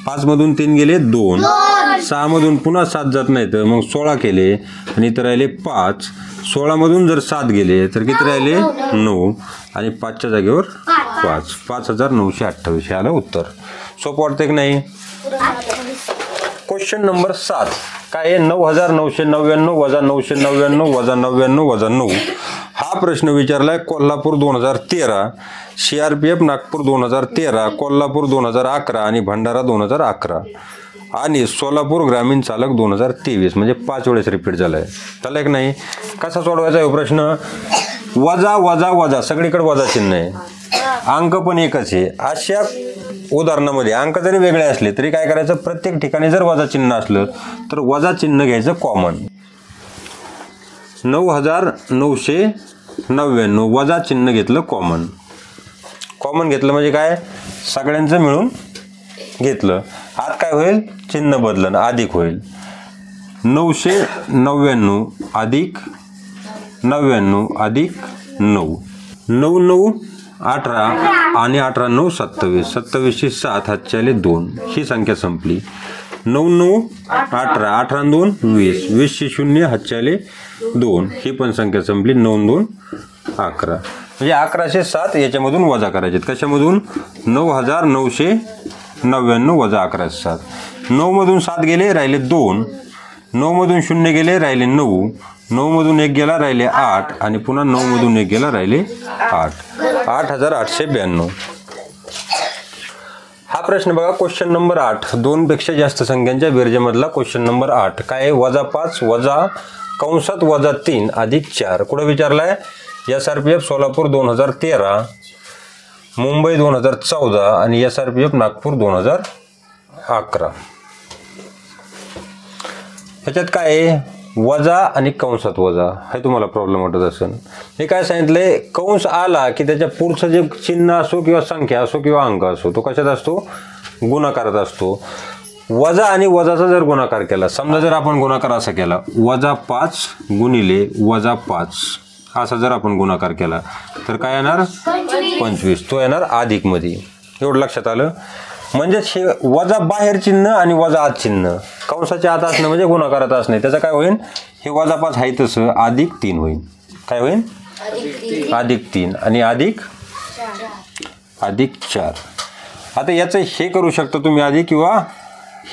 5 मधून 3 गेले 2, 6 मधून पुन्हा 7 जात नाही तर मग 16 केले आणि इथं राहिले 5. 16 मधून जर 7 गेले तर किती राहिले 9 आणि 5च्या जागेवर 5. 5928 हे आलं उत्तर. सोपं वाटतं की नाही? क्वेश्चन नंबर 7 काय आहे? 9999 वजा 999 वजा 99 वजा 9. हा प्रश्न विचारलाय कोल्हापूर 2013, CRPF नागपूर 2013, कोल्हापूर 2011 आणि भंडारा 2011 आणि सोलापूर ग्रामीण चालक 2023. म्हणजे 5 वेळेस रिपीट झालाय. चालेल की नाही? कसा सोडवायचा हा प्रश्न? वजा वजा वजा, सगळीकडे वजा चिन्ह आहे, अंक पण एकच आहे. अशा उदाहरणामध्ये अंक जरी वेगळे असले तरी काय करायचं, प्रत्येक ठिकाणी जर वजा चिन्ह असलं तर वजा चिन्ह घ्यायचं कॉमन. 9999 वजा चिन्ह घेतलं कॉमन. कॉमन घेतलं म्हणजे काय, सगळ्यांचं मिळून घेतलं. आत काय होईल, चिन्ह बदलन, अधिक होईल. 999 अधिक 99 अधिक 9, 9 9 18 आणि 18 9 27, 27 7 हातचे आले 2. ही संख्या संपली. 9 9 18, 18 2 20, 20 0 हातचे आले 2. ही पण संख्या संपली. 9 2 11. म्हणजे 1107 याच्यामधून वजा करायचे. कशामधून? 9999 वजा 1107. 9 मधून 7 गेले राहिले 2, 9 मधून 0 गेले राहिले 9, 9 मधून 1 गेला राहिले 8 आणि पुन्हा 9 मधून 1 गेला राहिले 8. 8892. हा प्रश्न बघा क्वेश्चन नंबर 8, 2 पेक्षा जास्त संख्यांच्या बेरजेमधला क्वेश्चन नंबर 8 काय? वजा 5 वजा कंसात वजा 3 अधिक 4. कुठं विचारलाय? SRPF सोलापूर 2013, मुंबई 2014 आणि SRPF नागपूर 2011. ह्याच्यात काय आहे? वजा आणि कंसात वजा. हे तुम्हाला प्रॉब्लेम वाटत असेल. हे काय सांगितलंय, कंस आला की त्याच्या पुढचं जे चिन्ह असो किंवा संख्या असो किंवा अंक असो तो कशात असतो? गुणाकारात असतो. वजा आणि वजाचा जर गुणाकार केला, समजा जर आपण गुणाकार असा केला, वजा 5 गुणिले वजा 5 असा जर आपण गुणाकार केला तर काय येणार? 25. तो येणार अधिक मध्ये. एवढं लक्षात आलं? म्हणजेच हे वजा बाहेर चिन्ह आणि वजा आत चिन्ह, कंसाच्या आत असणं म्हणजे गुणाकारात असणे. त्याचं काय होईल? हे वजा 5 आहे तसं अधिक 3 होईल. काय होईल? अधिक 3 आणि अधिक 4. आता याचं हे करू शकता तुम्ही आधी किंवा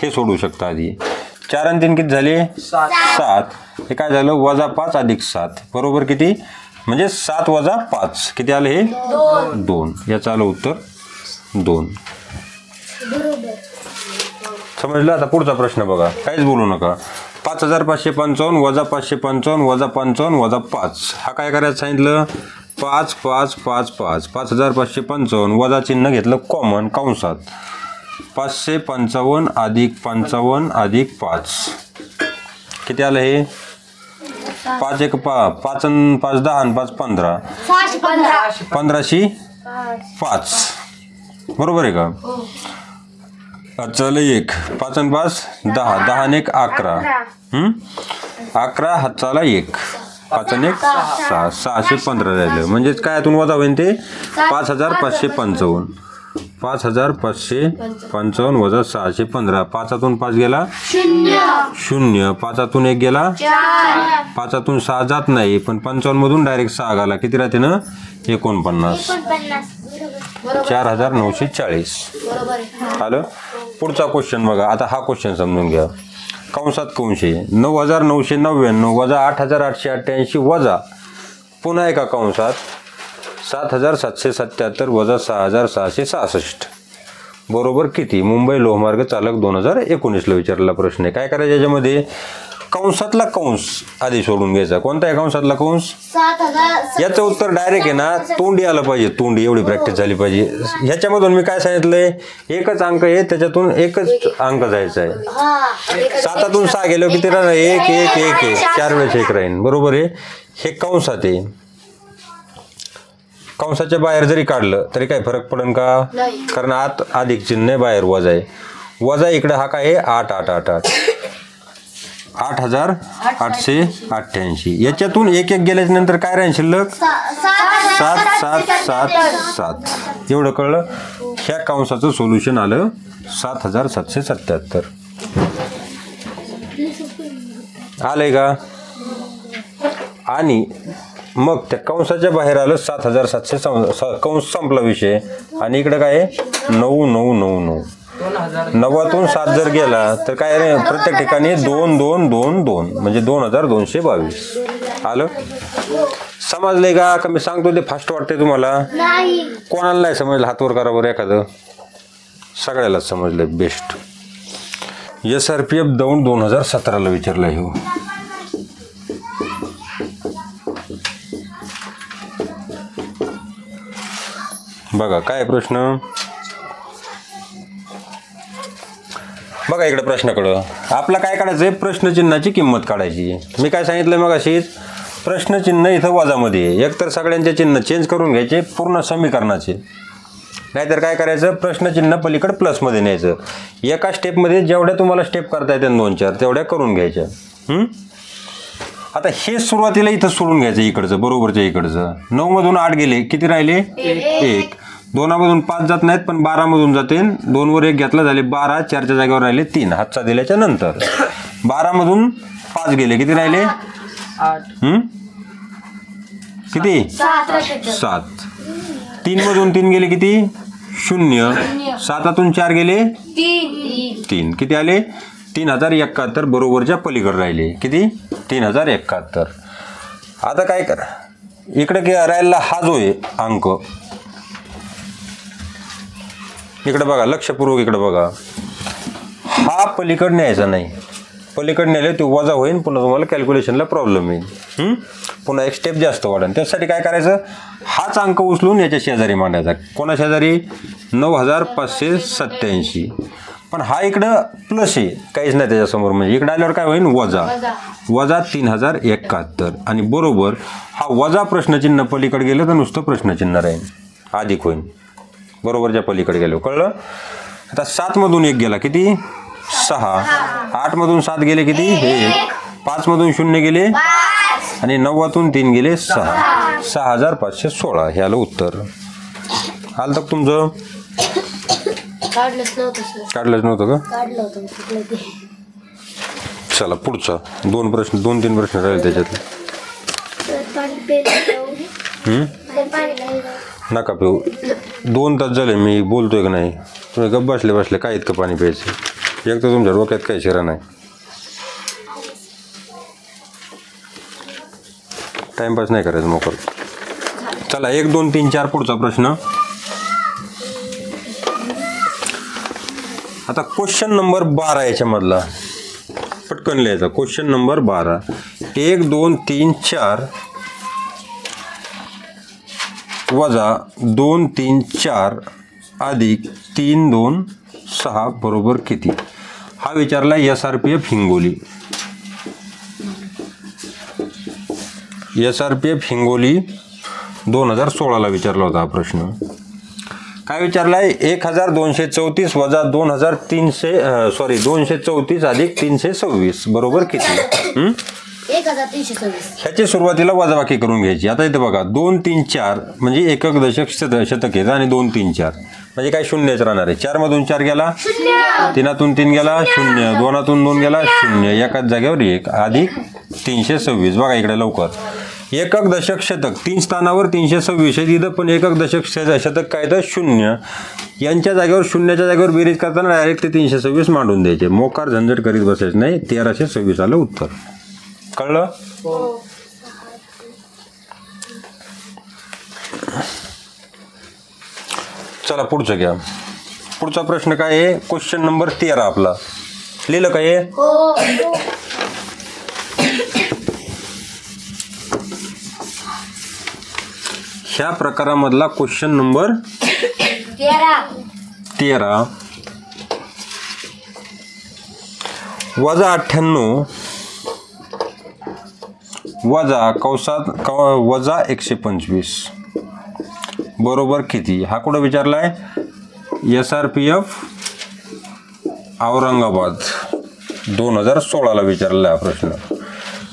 हे सोडू शकता आधी. 4 आणि 3 किती झाले? 7. हे काय झालं? वजा 5 अधिक 7 बरोबर किती? म्हणजे 7 वजा 5 किती आलं? हे 2. याचं आलं उत्तर 2. समजलं? आता पुढचा प्रश्न बघा, काहीच बोलू नका. 5555 वजा 555 वजा 55 वजा 5. हा काय करायचं सांगितलं? 5 5 5 5. 5555 वजा चिन्ह घेतलं कॉमन कंसात. 555 अधिक 55 अधिक 5 किती आलं? हे 5 1 5, 5 आणि 5 10 आणि 5 15, 1505 बरोबर आहे का? चल 1 5 आणि 5 10, 10 आणि 1 11, 11 हातचाला 1, 5 आणि 1 6, 615 राहिलं. म्हणजेच काय यातून वजा होईल ते 5555. 5555 वजा 615. 5 5 गेला 0, 5 1 गेला 5 6 जात नाही, पण 55 मधून डायरेक्ट 6 गेला. किती राहते ना? 49. 4940. आलं? पुढचा क्वेश्चन बघा. आता हा क्वेश्चन समजून घ्या. कंसात कंशे 9999 वजा 8888 वजा पुन्हा एका कंसात 7777 वजा 6666 बरोबर किती? मुंबई लोहमार्ग चालक 2019 ला विचारलेला प्रश्न आहे. काय करायचं याच्यामध्ये? कंसातला कंस आधी सोडून घ्यायचा. कोणता आहे कंसातला कंस? याचं उत्तर डायरेक्ट आहे ना, तोंडी आलं पाहिजे. तोंडी एवढी प्रॅक्टिस झाली पाहिजे. ह्याच्यामधून मी काय सांगितलंय, एकच अंक आहे त्याच्यातून एकच अंक जायचा आहे. 7 6 गेलो किती राहणार? 1 1 1 1, 4 वेळेस 1 राहील बरोबर आहे. हे कंसात आहे, कंसाच्या बाहेर जरी काढलं तरी काही फरक पडेल का? कारण आत अधिक चिन्ह आहे, बाहेर वजा आहे. वजा इकडे हा काय आहे 8,888. याच्यातून एक गेल्याच्या नंतर काय राहील शिल्लक? 7,7,7,7. एवढं कळलं? ह्या कंसाचं सोल्युशन आलं 7,777. आलंय का? आणि मग त्या कंसाच्या बाहेर आलं 7,700. कंस संपला विषय. आणि इकडे काय आहे 9,999. 9तून 7 जर गेला तर काय रे? प्रत्येक ठिकाणी 2,2,2,2 म्हणजे 2,222. आलं? समजलंय का? मी सांगतो ते फास्ट वाटतंय तुम्हाला? कोणाला नाही समजलं हात वर करा बरं एखादं. सगळ्यालाच समजलं. बेस्ट. SRPF दौंड 2017ला विचारलं हे. बघा काय प्रश्न. बघा इकडे प्रश्नाकडं आपला काय काढायचंय? प्रश्नचिन्हाची किंमत काढायची. मी काय सांगितलं मग अशीच, प्रश्नचिन्ह इथं वजामध्ये आहे. एकतर सगळ्यांचे चिन्ह चेंज करून घ्यायचे पूर्ण समीकरणाचे, नाहीतर काय करायचं प्रश्नचिन्ह पलीकडे प्लसमध्ये न्यायचं. एका स्टेपमध्ये जेवढ्या तुम्हाला स्टेप करता येते 2-4 तेवढ्या करून घ्यायच्या. आता हे सुरुवातीला इथं सोडून घ्यायचं इकडचं, बरोबरच्या इकडचं. 9 मधून 8 गेले, किती राहिले? 1. 2 मधून 5 जात नाहीत पण 12 मधून जाते. 2 वर 1 घेतला झाले 12. 4च्या जागेवर राहिले 3 हातचा दिल्याच्या नंतर. 12 मधून 5 गेले, किती राहिले? 8. किती? 7. 3 मधून 3 गेले, किती? 0. 7तून 4 गेले 3. किती आले? 3,071. बरोबरच्या पलीकडे राहिले, किती? 3,071. आता काय करा, इकडे राहिला हा जो आहे अंक, इकडे बघा लक्षपूर्वक, इकडे बघा. हा पलीकडे न्यायचा नाही. पलीकडे नेले ते वजा होईल, पुन्हा तुम्हाला कॅल्क्युलेशनला प्रॉब्लेम येईल. पुन्हा एक स्टेप जास्त वाढेल. त्यासाठी काय करायचं, हाच अंक उचलून याच्या शेजारी मांडायचा. कोणा शेजारी? 9,587. पण हा इकडं प्लस आहे, काहीच नाही त्याच्यासमोर. म्हणजे इकडे आल्यावर काय होईल? वजा 3,071. आणि बरोबर हा वजा प्रश्नचिन्ह पलीकडे गेलं तर नुसतं प्रश्नचिन्ह राहील, अधिक होईल बरोबरच्या पलीकडे गेलो. कळलं? आता 7 मधून 1 गेला, किती? 6. 8 मधून 7 गेले, किती? 1. 5 मधून 0 गेले आणि 9तून 3 गेले 6. 6,516 हे आलं उत्तर. आलं तर तुमचं? काढलंच नव्हतं का? चला पुढचा 2-3 प्रश्न राहिले त्याच्यातले. नका पिऊ. 2 तास झाले मी बोलतोय का नाही? तुम्ही गप्प बसले काय इतकं पाणी प्यायचं? एक तर तुमच्या डोक्यात काही शिरा नाही. टाइमपास नाही करायचं मोकर. चला 1, 2, 3, 4 पुढचा प्रश्न. आता क्वेश्चन नंबर 12 याच्यामधला पटकन लिहायचा. Question number 12. 1, 2, 3, 4 वजा 2, 3, 4 अधिक 3, 2, 6 बरोबर किती? हा विचारला SRPF हिंगोली. SRPF हिंगोली 2016ला विचारला होता हा प्रश्न. काय विचारलाय? 1,234 वजा 234 अधिक 326 बरोबर किती? 1,326. ह्याची सुरुवातीला वजाबाकी करून घ्यायची. आता इथे बघा 2, 3, 4 म्हणजे एकक दशक शतक येतं आणि 2, 3, 4 म्हणजे काय शून्यच राहणार आहे. 4 मधून 4 गेला, 3तून 3 गेला 0, 2तून 2 गेला 0, एकाच जागेवर 1 अधिक 326. बघा इकडे लवकर. एकक दशक शतक 3 स्थानावर 326 आहे तिथं, पण एकक दशक शतक काय तर 0. यांच्या जागेवर 0च्या जागेवर बेरीज करताना डायरेक्ट ते 326 मांडून द्यायचे. मोकार झंझट करीत बसायचं नाही. 1326 आलं उत्तर. कळलं? चला पुढचं घ्या. पुढचा प्रश्न काय आहे? क्वेश्चन नंबर 13 आपला. लिहिलं काय आहे? ह्या प्रकारामधला क्वेश्चन नंबर 13. वजा 98 वजा कंसात वजा 125 बरोबर किती? हा कुठं विचारला आहे? SRPF औरंगाबाद 2016ला विचारला हा प्रश्न.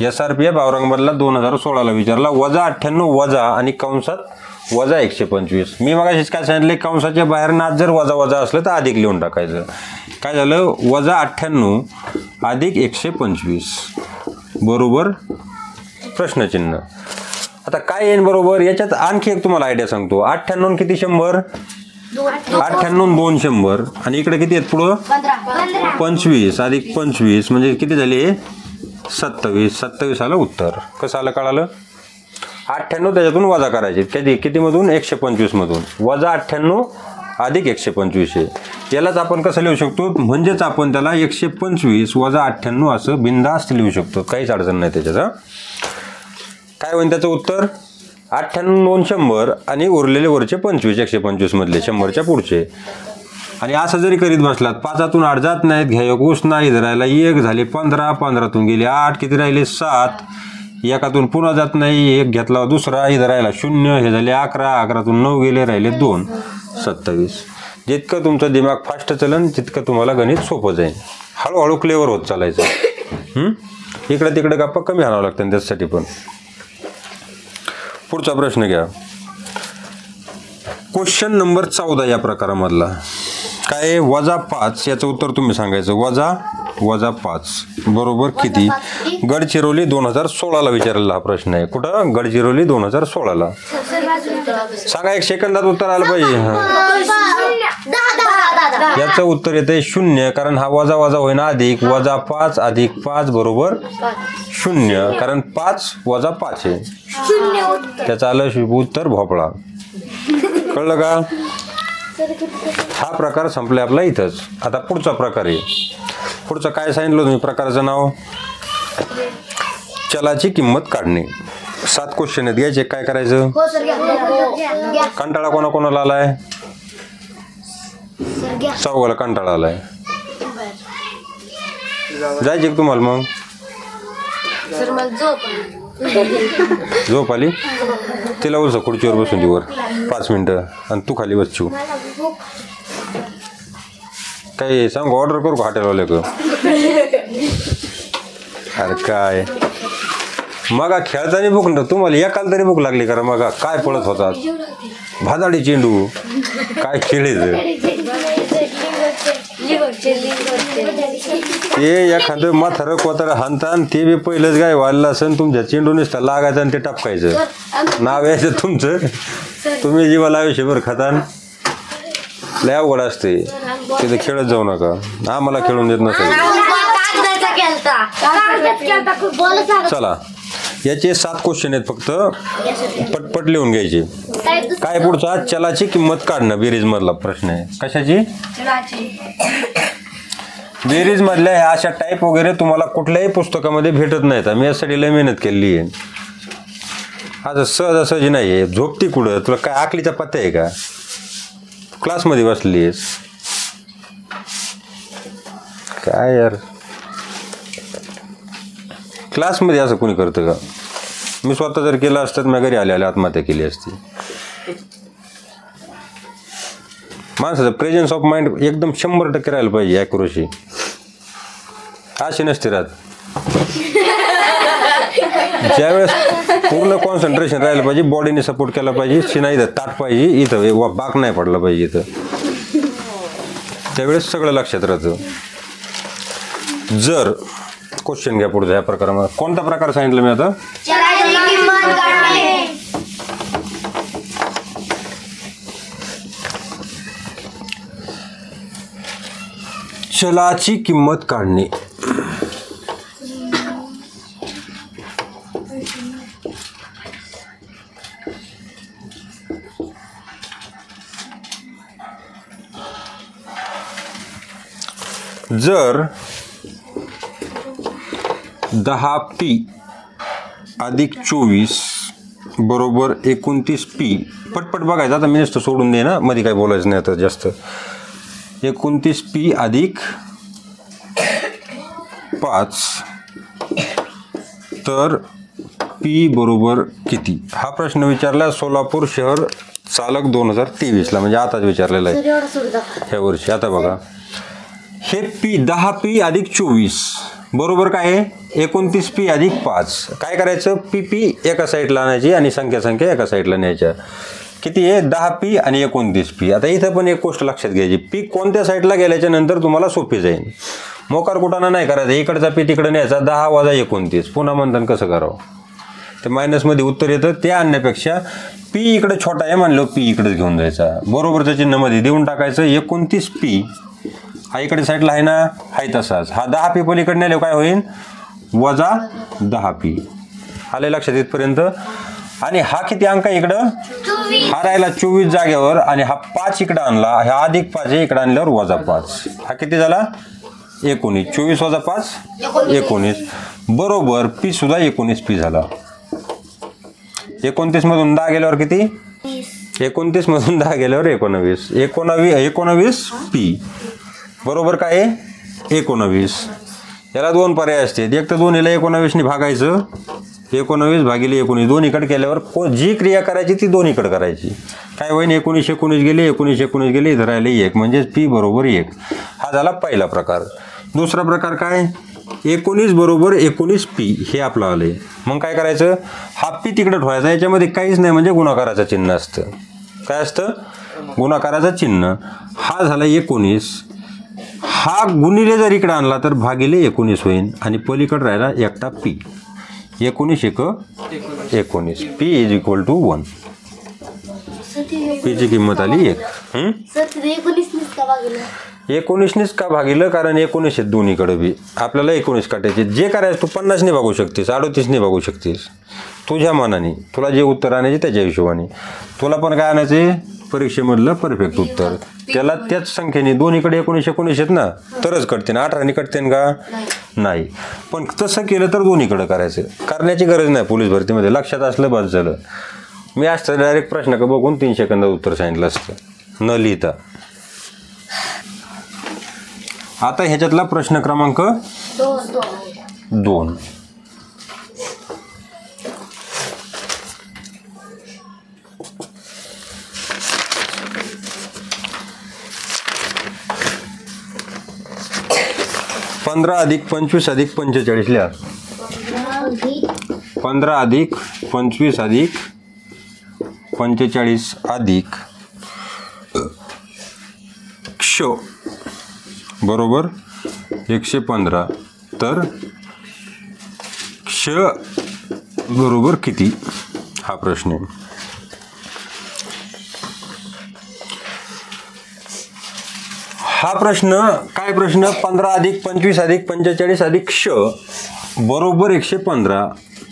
SRPF औरंगाबादला 2016ला विचारला. वजा 98 वजा आणि कंसात वजा 125. मी मग काय सांगितले, कंसाच्या बाहेर नात जर वजा वजा असलं तर अधिक लिहून टाकायचं. काय झालं? वजा 98 अधिक 125 बरोबर प्रश्नचिन्ह. आता काय येईल बरोबर? याच्यात आणखी एक तुम्हाला आयडिया सांगतो. 98 किती 100? 98 2 100 आणि इकडे किती आहेत पुढं? 25 अधिक 25 म्हणजे किती झाले? 27. 27 आलं उत्तर. कसं आलं कळालं? 98 त्याच्यातून वजा करायचे. कधी कितीमधून? 125 मधून. वजा 98 अधिक 125 आहे. यालाच आपण कसं लिहू शकतो? म्हणजेच आपण त्याला 125 वजा 98 असं बिनधास्त लिहू शकतो. काहीच अडचण नाही त्याच्यात. काय होईल त्याचं उत्तर? 98 2 100 आणि उरलेले वरचे 25 125 मधले 100च्या पुढचे. आणि असं जरी करीत बसलात 5तून 8 जात नाहीत, घ्या एक ऊस नाही धरायला 1 झाले 15, 15तून गेले 8, किती राहिले 7, एकातून पुन्हा जात नाही 1 घेतला दुसरा, इथं राहिला 0, हे झाले 11, 11तून 9 गेले राहिले 2, 27. जितकं तुमचं दिमाग फास्ट चलन तितकं तुम्हाला गणित सोपं जाईल. हळूहळू क्लेवर होत चालायचं. इकडे तिकडे गप्पा कमी आणावं लागतं त्यासाठी पण. पुढचा प्रश्न घ्या. क्वेश्चन नंबर 14 या प्रकारामधला काय? वजा 5 याचं उत्तर तुम्ही सांगायचं. वजा 5 बरोबर किती? गडचिरोली 2016ला विचारलेला हा प्रश्न आहे. कुठं? गडचिरोली 2016ला. सांगा, 1 सेकंदात उत्तर आलं पाहिजे. याचं उत्तर येते 0 कारण हा वजा वजा होईना अधिक. वजा 5 अधिक 5 बरोबर 0 कारण 5 वजा 5 आहे. त्याचं आलं उत्तर भोपळा. कळलं का? हा प्रकार संपला आपला इथंच. आता पुढचा प्रकार आहे. पुढचं काय सांगितलं तुम्ही प्रकाराचं नाव? चलाची किंमत काढणे. 7 क्वेश्चन आहेत, घ्यायचे. काय करायचं? कंटाळा कोणाकोणाला आलाय? चौघाला कंटाळा आलाय. जायचे तुम्हाला? मग झोप आली? तिला उलसा खुर्चीवर बसून दे वर 5 मिनिटं आणि तू खाली बसू. काही सांगू? ऑर्डर करू का हॉटेलवाले का? अरे काय मग खेळताना भूक ना तुम्हाला एकाला तरी भूक लागली करा. मग काय पळत होतात? भादाडी चेंडू काय खेळायचं? ते एखादं म्हातारं कोतारं हाणतान ते बी पहिलंच गाय वाढलं असेल तुमच्या चेंडू नुसता लागायचं आणि ते टपकायचं. नाव यायचं तुमचं. तुम्ही जीवाला आयुष्यभर खातान. लय अवघड असते. तिथे खेळत जाऊ नका. आम्हाला खेळून देत नसेल. चला, याचे 7 क्वेश्चन आहेत फक्त. पटपट लिहून घ्यायचे. काय पुढचा? चलाची किंमत काढणं. बेरीज मधला प्रश्न आहे. कशाची? बेरीज मधल्या ह्या अशा टाईप वगैरे तुम्हाला कुठल्याही पुस्तकामध्ये भेटत नाहीत. मी यासाठी लय मेहनत केली आहे. आता सहजासहजी नाही आहे. झोपती कुठं? तुला काय आकलीचा पत्ता आहे का? क्लासमध्ये बसली आहेस काय यार? क्लासमध्ये असं कोणी करतं का? मी स्वतः जर केलं असतं मी घरी आले आत्महत्या केली असती. माणसाचं प्रेझेन्स ऑफ माइंड एकदम 100% राहायला पाहिजे. ॲक्युरसी अशी नसते राहत. ज्यावेळेस पूर्ण कॉन्सन्ट्रेशन राहायला पाहिजे, बॉडीने सपोर्ट केला पाहिजे, शिना इथं ताट पाहिजे, इथं बाक नाही पडला पाहिजे इथं, त्यावेळेस सगळं लक्षात राहतं. जर क्वेश्चन घ्या पुढचा. या प्रकारामध्ये कोणता प्रकार सांगितलं मी आता? चलाची किंमत काढणे. जर 10p अधिक 24 बरोबर 29p. पटपट बघायचं. आता मी नुसतं सोडून दे ना, मध्ये काय बोलायचं नाही आता जास्त. 29p अधिक 5 तर पी बरोबर किती हा प्रश्न विचारला सोलापूर शहर चालक 2023ला, म्हणजे आताच विचारलेला आहे सर एवढा सोडू दाखवा. ह्या वर्षी. आता बघा हे पी 10p अधिक 24 बरोबर काय आहे 29p अधिक 5. काय करायचं पी एका साईडला आणायची आणि संख्या एका साईडला न्यायच्या. किती आहे 10p आणि 29p. आता इथं पण एक गोष्ट लक्षात घ्यायची, पी कोणत्या साईडला गेल्याच्या नंतर तुम्हाला सोपी जाईल. मोकार कुटाणा नाही करायचं, इकडचा पी तिकडे न्यायचा 10 वजा 29 पुन्हा म्हणताना कसं करावं ते मायनसमध्ये उत्तर येतं. ते आणण्यापेक्षा पी इकडे छोटा आहे म्हणलं पी इकडेच घेऊन जायचा, बरोबरच्या चिन्हामध्ये देऊन टाकायचं 29p. हा इकडे साईडला आहे ना, आहे तसाच. हा 10p पलीकडे नेले काय होईल वजा 10p. आले लक्षात इथपर्यंत. आणि हा किती अंक आहे इकडं, हा राहिला 24 जागेवर आणि हा 5 इकडं आणला, हा अधिक 5 आहे इकडं आणल्यावर वजा 5. हा किती झाला 19. 24 वजा 5 19 बरोबर पी सुद्धा 19p झाला. 29 मधून 10 गेल्यावर किती 29 मधून 10 गेल्यावर 19p बरोबर काय आहे 19. याला दोन पर्याय असतात, एक तर दोन्हीला 19ने भागायचं, 19 भागिले 19 दोन्हीकडे केल्यावर जी क्रिया करायची ती दोन्हीकडे करायची. काय होईल 19 गेले 19 गेले इथं राहिले 1 म्हणजे पी बरोबर 1. हा झाला पहिला प्रकार. दुसरा प्रकार काय 19 बरोबर 19p हे आपलं आलंय. मग काय करायचं हा पी तिकडे ठेवायचा, याच्यामध्ये काहीच नाही म्हणजे गुणाकाराचं चिन्ह असतं. काय असतं गुणाकाराचं चिन्ह. हा झाला 19, हा गुणिले जर इकडे आणला तर भागिले 19 होईल आणि पलीकडे राहिला एकटा P. 19 1 19 p is equal to 1. पीची किंमत आली 1. सर तिथे 19 का भागिलं 19 का भागिलं कारण 19 आहेत दोन्हीकडे बी. आपल्याला 19 काटायचे. जे करायचं तू 50 बघू शकतेस 38 बघू शकतेस तुझ्या मनाने, तुला जे उत्तर आणायचे त्याच्या हिशोबाने. तुला पण काय आणायचे परीक्षेमधलं परफेक्ट उत्तर. त्याला त्याच संख्येने दोन्हीकडे 19 आहेत ना तरच कटते ना, 18 कटते का नाही. पण तसं केलं तर दोन्हीकडे करायचं. करण्याची गरज नाही पोलीस भरतीमध्ये, लक्षात असलं बस झालं. मी असतं डायरेक्ट प्रश्न का बघून 3 सेकंदात उत्तर सांगितलं असतं न लिहिता. आता ह्याच्यातला प्रश्न क्रमांक 2. पंधरा अधिक 25 अधिक 45 लिहा. 15 अधिक 25 अधिक 45 अधिक क्ष बरोबर 115. तर क्ष बरोबर किती हा प्रश्न आहे. हा प्रश्न काय प्रश्न 15 अधिक 25 अधिक 45 अधिक क्ष बरोबर 115.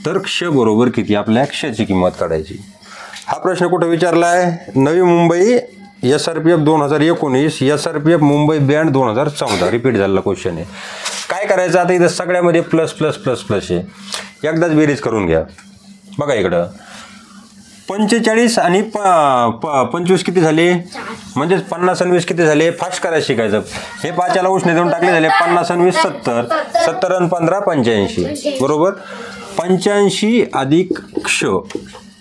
तर क्ष बरोबर किती आपल्या क्षची किंमत काढायची. हा प्रश्न कुठं विचारला आहे Navi Mumbai SRPF 2019 SRPF Mumbai band 2014 repeat झालेला क्वेश्चन आहे. काय करायचं आता इथं सगळ्यामध्ये प्लस प्लस प्लस प्लस आहे. एकदाच बेरीज करून घ्या. बघा इकडं 45 आणि 25 किती झाले म्हणजे 50 आणि 20 किती झाले. फास्ट करायला शिकायचं. हे 5 याला उष्णे देऊन टाकले झाले 50 आणि 20 70 70 आणि 15 85 बरोबर. 85 अधिक क्ष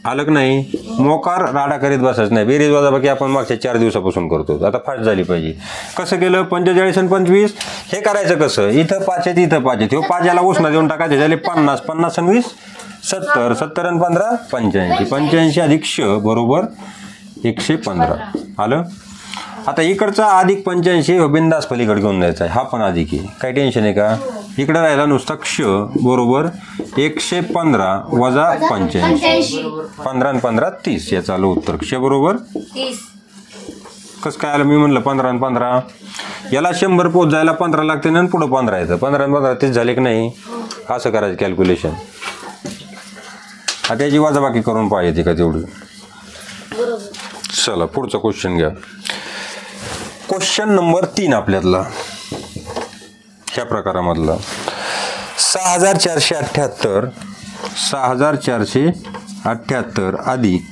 आलं की नाही. मोकार राडा करीत बसायचं नाही. बेरीज वजाबाकी आपण मागच्या 4 दिवसापासून करतो. आता फास्ट झाली पाहिजे. कसं केलं 45 आणि 25 हे करायचं कसं इथं 5 आहेत इथं 5 आहेत. हे 5 याला उष्णा देऊन टाकायचे झाले 50 50 आणि 20 70 70 आणि 15 85 85 अधिक क्ष बरोबर 115 आलं. आता इकडचा अधिक 85 बिंदास पलीकडे घेऊन जायचा आहे. हा पण अधिक आहे काही टेन्शन आहे का. इकडे राहिला नुसता क्ष बरोबर 115 वजा 85 15 आणि 15 30 याचं आलं उत्तर. क्ष बरोबर 30. कसं काय आलं मी म्हणलं 15 आणि 15 याला 100 पोच जायला 15 लागते ना पुढं 15 येतं. 15 आणि 15 30 झाले की नाही असं करायचं कॅल्क्युलेशन. आता याची वजाबाकी करून पाहिजे का तेवढी. चला पुढचा क्वेश्चन घ्या. क्वेश्चन नंबर 3 आपल्यातला ह्या प्रकारामधला 6478 अधिक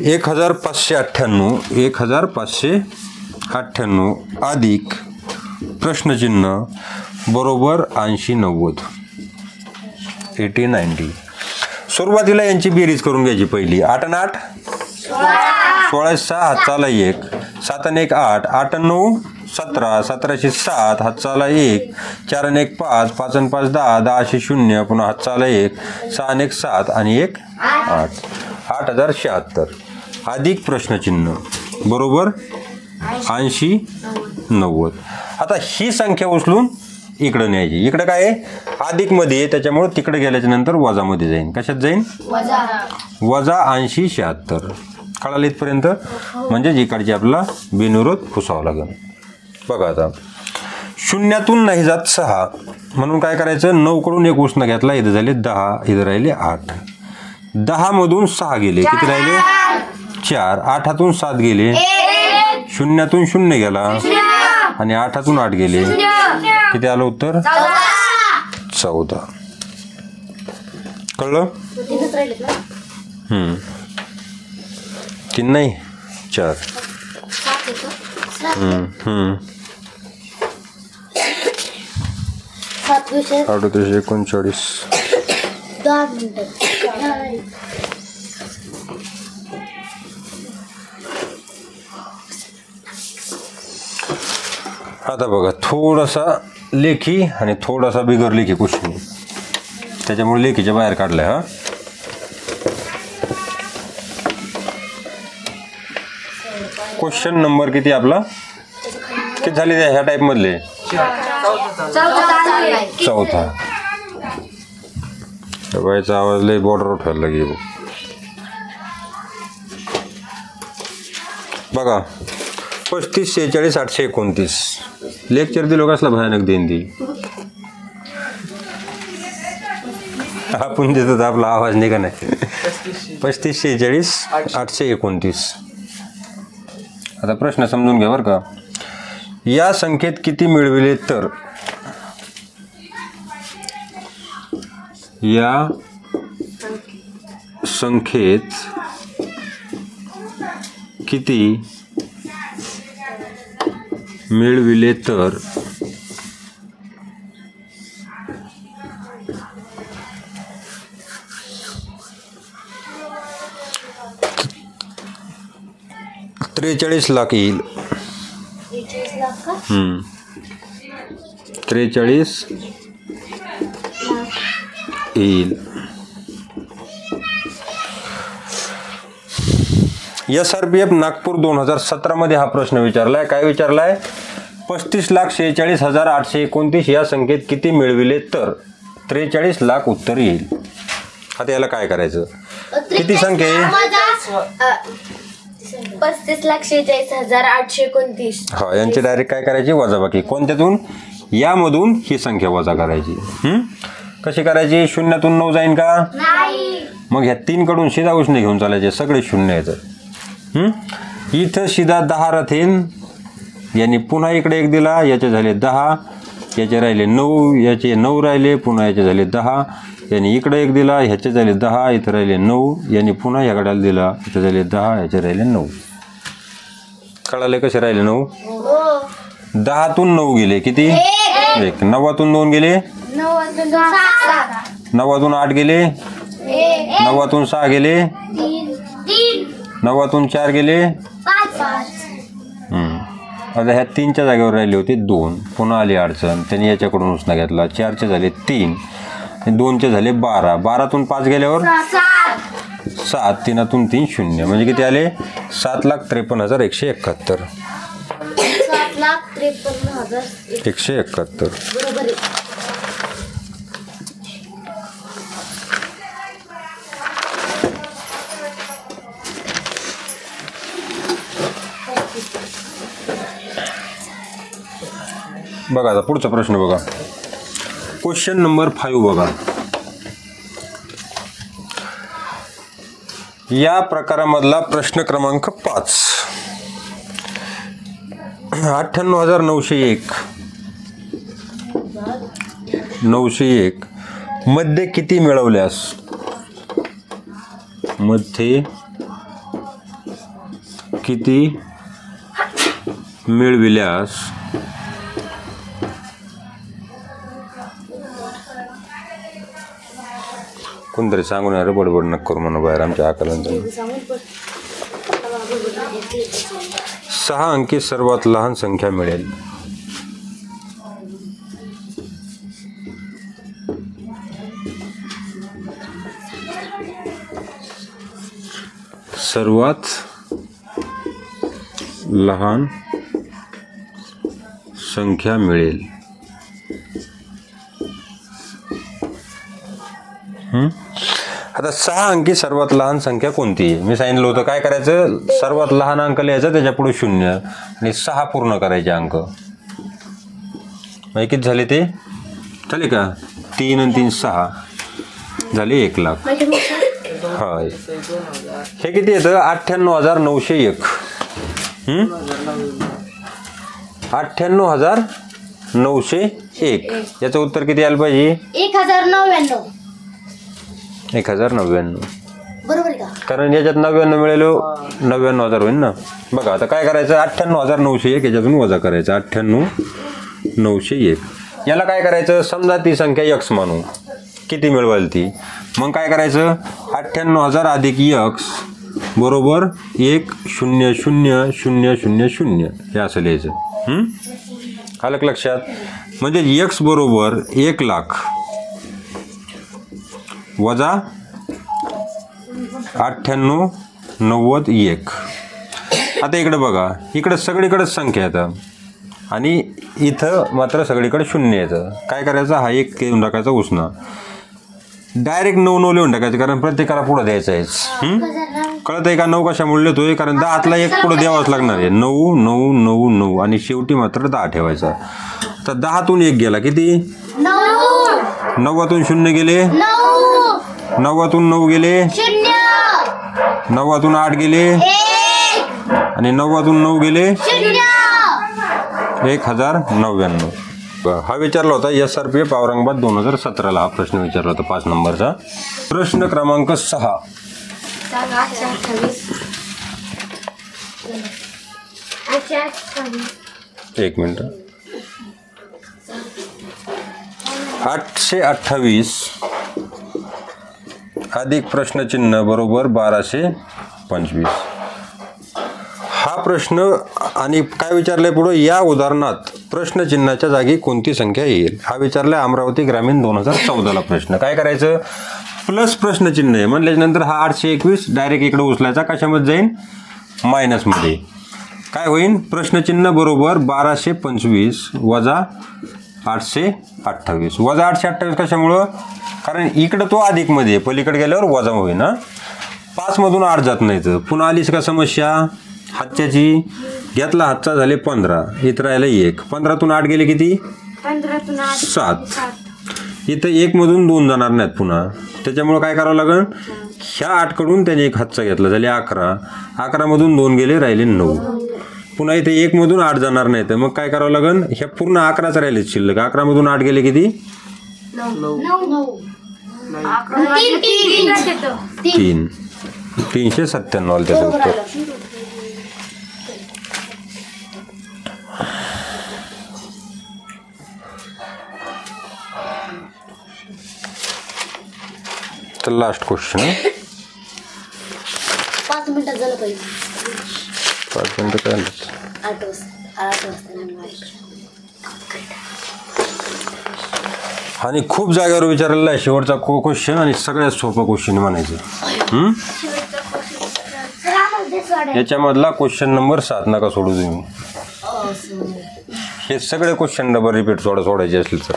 1598 अधिक प्रश्नचिन्ह बरोबर 80 90. 80 90. सुरुवातीला यांची बेरीज करून घ्यायची पहिली. 8 आणि 8 16 6 हातचाला 1 7 आणि 1 8 8 आणि 9 17 17 7 हातचाला 1 4 आणि 1 5 5 आणि 5 10 10 0 पुन्हा हातचाला 1 6 आणि 1 7 आणि 1 8 8076 अधिक प्रश्नचिन्ह बरोबर 80 90. आता ही संख्या उचलून इकडं न्यायची. इकडं काय आहे अधिकमध्ये आहे त्याच्यामुळे तिकडे गेल्याच्या नंतर वजामध्ये जाईन. कशात जाईन वजा 80 76. कळालं इथपर्यंत. म्हणजे इकडची आपला बिनविरोध पुसावं लागेल. बघा आता शून्यातून नाही जात 6 म्हणून काय करायचं 9 कडून 1 उसनं घेतला इथं झाले 10 इथं राहिले 8 10 मधून 6 गेले किती राहिले 4 8 7 गेले शून्यातून 0 गेला आणि 8 8 गेले किती आलं उत्तर 14. कळलं 3 नाही 4. 38 आता बघा थोडासा लेखी आणि थोडासा बिगर लेखी क्वेश्चन त्याच्यामुळे लेखीच्या बाहेर काढलाय. हा क्वेश्चन नंबर किती आपला किती झाले ह्या टाईप मधले 4था. बाईचा आवाज लय बॉर्डर उठवायला लागेल. बघा 35 46 829 लेक्चर दिलो कसला भयानक देईन ती आपण देतो आपला आवाज निघा नाही. 35 46 829. आता प्रश्न समजून घ्या बरं का. या संख्येत किती मिळविले तर या संख्येत किती मिळविले तर $43 लाख येईल. 43 येईल. SRPF नागपूर 2017 मध्ये हा प्रश्न विचारलाय. काय विचारलाय 35,46,829 या संख्येत किती मिळविले तर 43 लाख उत्तर येईल. आता याला काय करायचं किती संख्या आहे 35,46,829. हा यांची डायरेक्ट काय करायची वजाबाकी. कोणत्यातून यामधून ही संख्या वजा करायची. कशी करायची शून्यातून 9 जाईन का मग ह्या 3 कडून सीधा उसने घेऊन चालायचे सगळे शून्य येतात. इथं सीधा 10 राहतील यांनी पुन्हा इकडे 1 दिला याचे झाले 10 याचे राहिले 9 याचे 9 राहिले पुन्हा याचे झाले 10 यांनी इकडे 1 दिला ह्याचे झाले 10 इथं राहिले 9 यांनी पुन्हा या गड्याला दिला इथं झाले 10 याचे राहिले 9. कळाले कसे राहिले 9 10तून 9 गेले किती 1 9तून 2 गेले 9तून 8 गेले 9तून 6 गेले 9तून 4 गेले 5. आता ह्या 3च्या जागेवर राहिली होती 2 पुन्हा आली अडचण त्यांनी याच्याकडून उसना घेतला 4चे झाले 3 2चे झाले 12 12तून 5 गेल्यावर 7 3तून 3 0 म्हणजे किती आले 7,53,171. 7,53,171 बरोबर. बघा आता पुढचा प्रश्न बघा क्वेश्चन नंबर 5 बघा. या प्रकारामधला प्रश्न क्रमांक 5 98,901 मध्ये किती मिळवल्यास मिळविल्यास कोणतरी सांगून अरे बडबड नक्की करू म्हणून बाहेर आमच्या आकलनचं. 6 अंकी सर्वात लहान संख्या मिळेल. सर्वात लहान संख्या मिळेल. आता 6 अंकी सर्वात लहान संख्या कोणती आहे? मी सांगितलं होतं काय करायचं, सर्वात लहान अंक लिहायचा, त्याच्या पुढे 0 आणि 6 पूर्ण करायचे अंक. किती झाले ते? चालेल का? 3 आणि 3 6 झाले 1 लाख. हा हे किती येतं? 98,901. 98,901. याचं उत्तर किती आलं पाहिजे? 1099. 1099 बरोबर का? कारण याच्यात 99 मिळेल 99,000 होईल ना. बघा आता काय करायचं, 98,901 याच्यातून वजा करायचं 98,901. याला काय करायचं, समजा ती संख्या x मानू, किती मिळवाल ती. मग काय करायचं, 98,000 अधिक x बरोबर 1,0,0,0,0 हे असं लिहायचं. आलं लक्षात? म्हणजे x बरोबर 1 लाख वजा 98,901. आता इकडे बघा, इकडे सगळीकडेच संख्या येतं आणि इथं मात्र सगळीकडे 0 येतं. काय करायचं, हा 1 लिहून टाकायचा उसना, डायरेक्ट 9 लिहून टाकायचं, कारण प्रत्येकाला पुढं द्यायचं आहे. कळत आहे का? 9 कशामुळे लिहितोय, कारण 10तला 1 पुढं द्यावाच लागणार आहे. 9 9 9 9 आणि शेवटी मात्र 10 ठेवायचा. तर 10तून 1 गेला किती? 9तून 0 गेले, 9तून 9 गेले, 9तून 8 गेले आणि 9तून 9 गेले 1099. हा विचारला होता SRPF औरंगाबाद 2017ला. हा प्रश्न विचारला होता 5 नंबरचा. प्रश्न क्रमांक 6. 1 मिनिट. 828 अधिक प्रश्नचिन्ह बरोबर 1225. हा प्रश्न आणि काय विचारलंय पुढे, या उदाहरणात प्रश्नचिन्हाच्या जागी कोणती संख्या येईल? हा विचारलाय अमरावती ग्रामीण 2014ला प्रश्न. काय करायचं, प्लस प्रश्नचिन्ह आहे म्हणल्यानंतर हा 821 डायरेक्ट इकडे उचलायचा. कशामध्ये जाईन? मायनसमध्ये. काय होईल? प्रश्नचिन्ह बरोबर 1225 वजा 828. वजा 828 कशामुळं? कारण इकडं तो अधिकमध्ये, पलीकडे गेल्यावर वजा होईल ना. 5 मधून 8 जात नाही. तर पुन्हा आलीच का समस्या हातच्याची? घेतला हातचा झाले 15, इथं राहिलं 1. 15तून 8 गेले किती? 7. इथं 1 मधून 2 जाणार नाहीत पुन्हा, त्याच्यामुळं काय करावं लागेल, ह्या 8 कडून त्याने 1 हातचा घेतला झाले 11. 11 मधून 2 गेले, राहिले 9. पुन्हा इथे 1 मधून 8 जाणार नाही, तर मग काय करावं लागेल, ह्या पूर्ण 11च राहिले शिल्लक. 11 मधून 8 गेले किती? 3. 397 आलं त्याचं उत्तर. तर लास्ट क्वेश्चन. 5 मिनिटात झालं पाहिजे. 5 मिनिटं काय? 8 वाजता. आणि खूप जागेवर विचारलेला आहे शेवटचा क्वेश्चन आणि सगळ्यात सोपा क्वेश्चन म्हणायचं. याच्यामधला क्वेश्चन नंबर 7 नका सोडू तुम्ही. हे सगळे क्वेश्चन डबल रिपीट सोडायचे असले तर.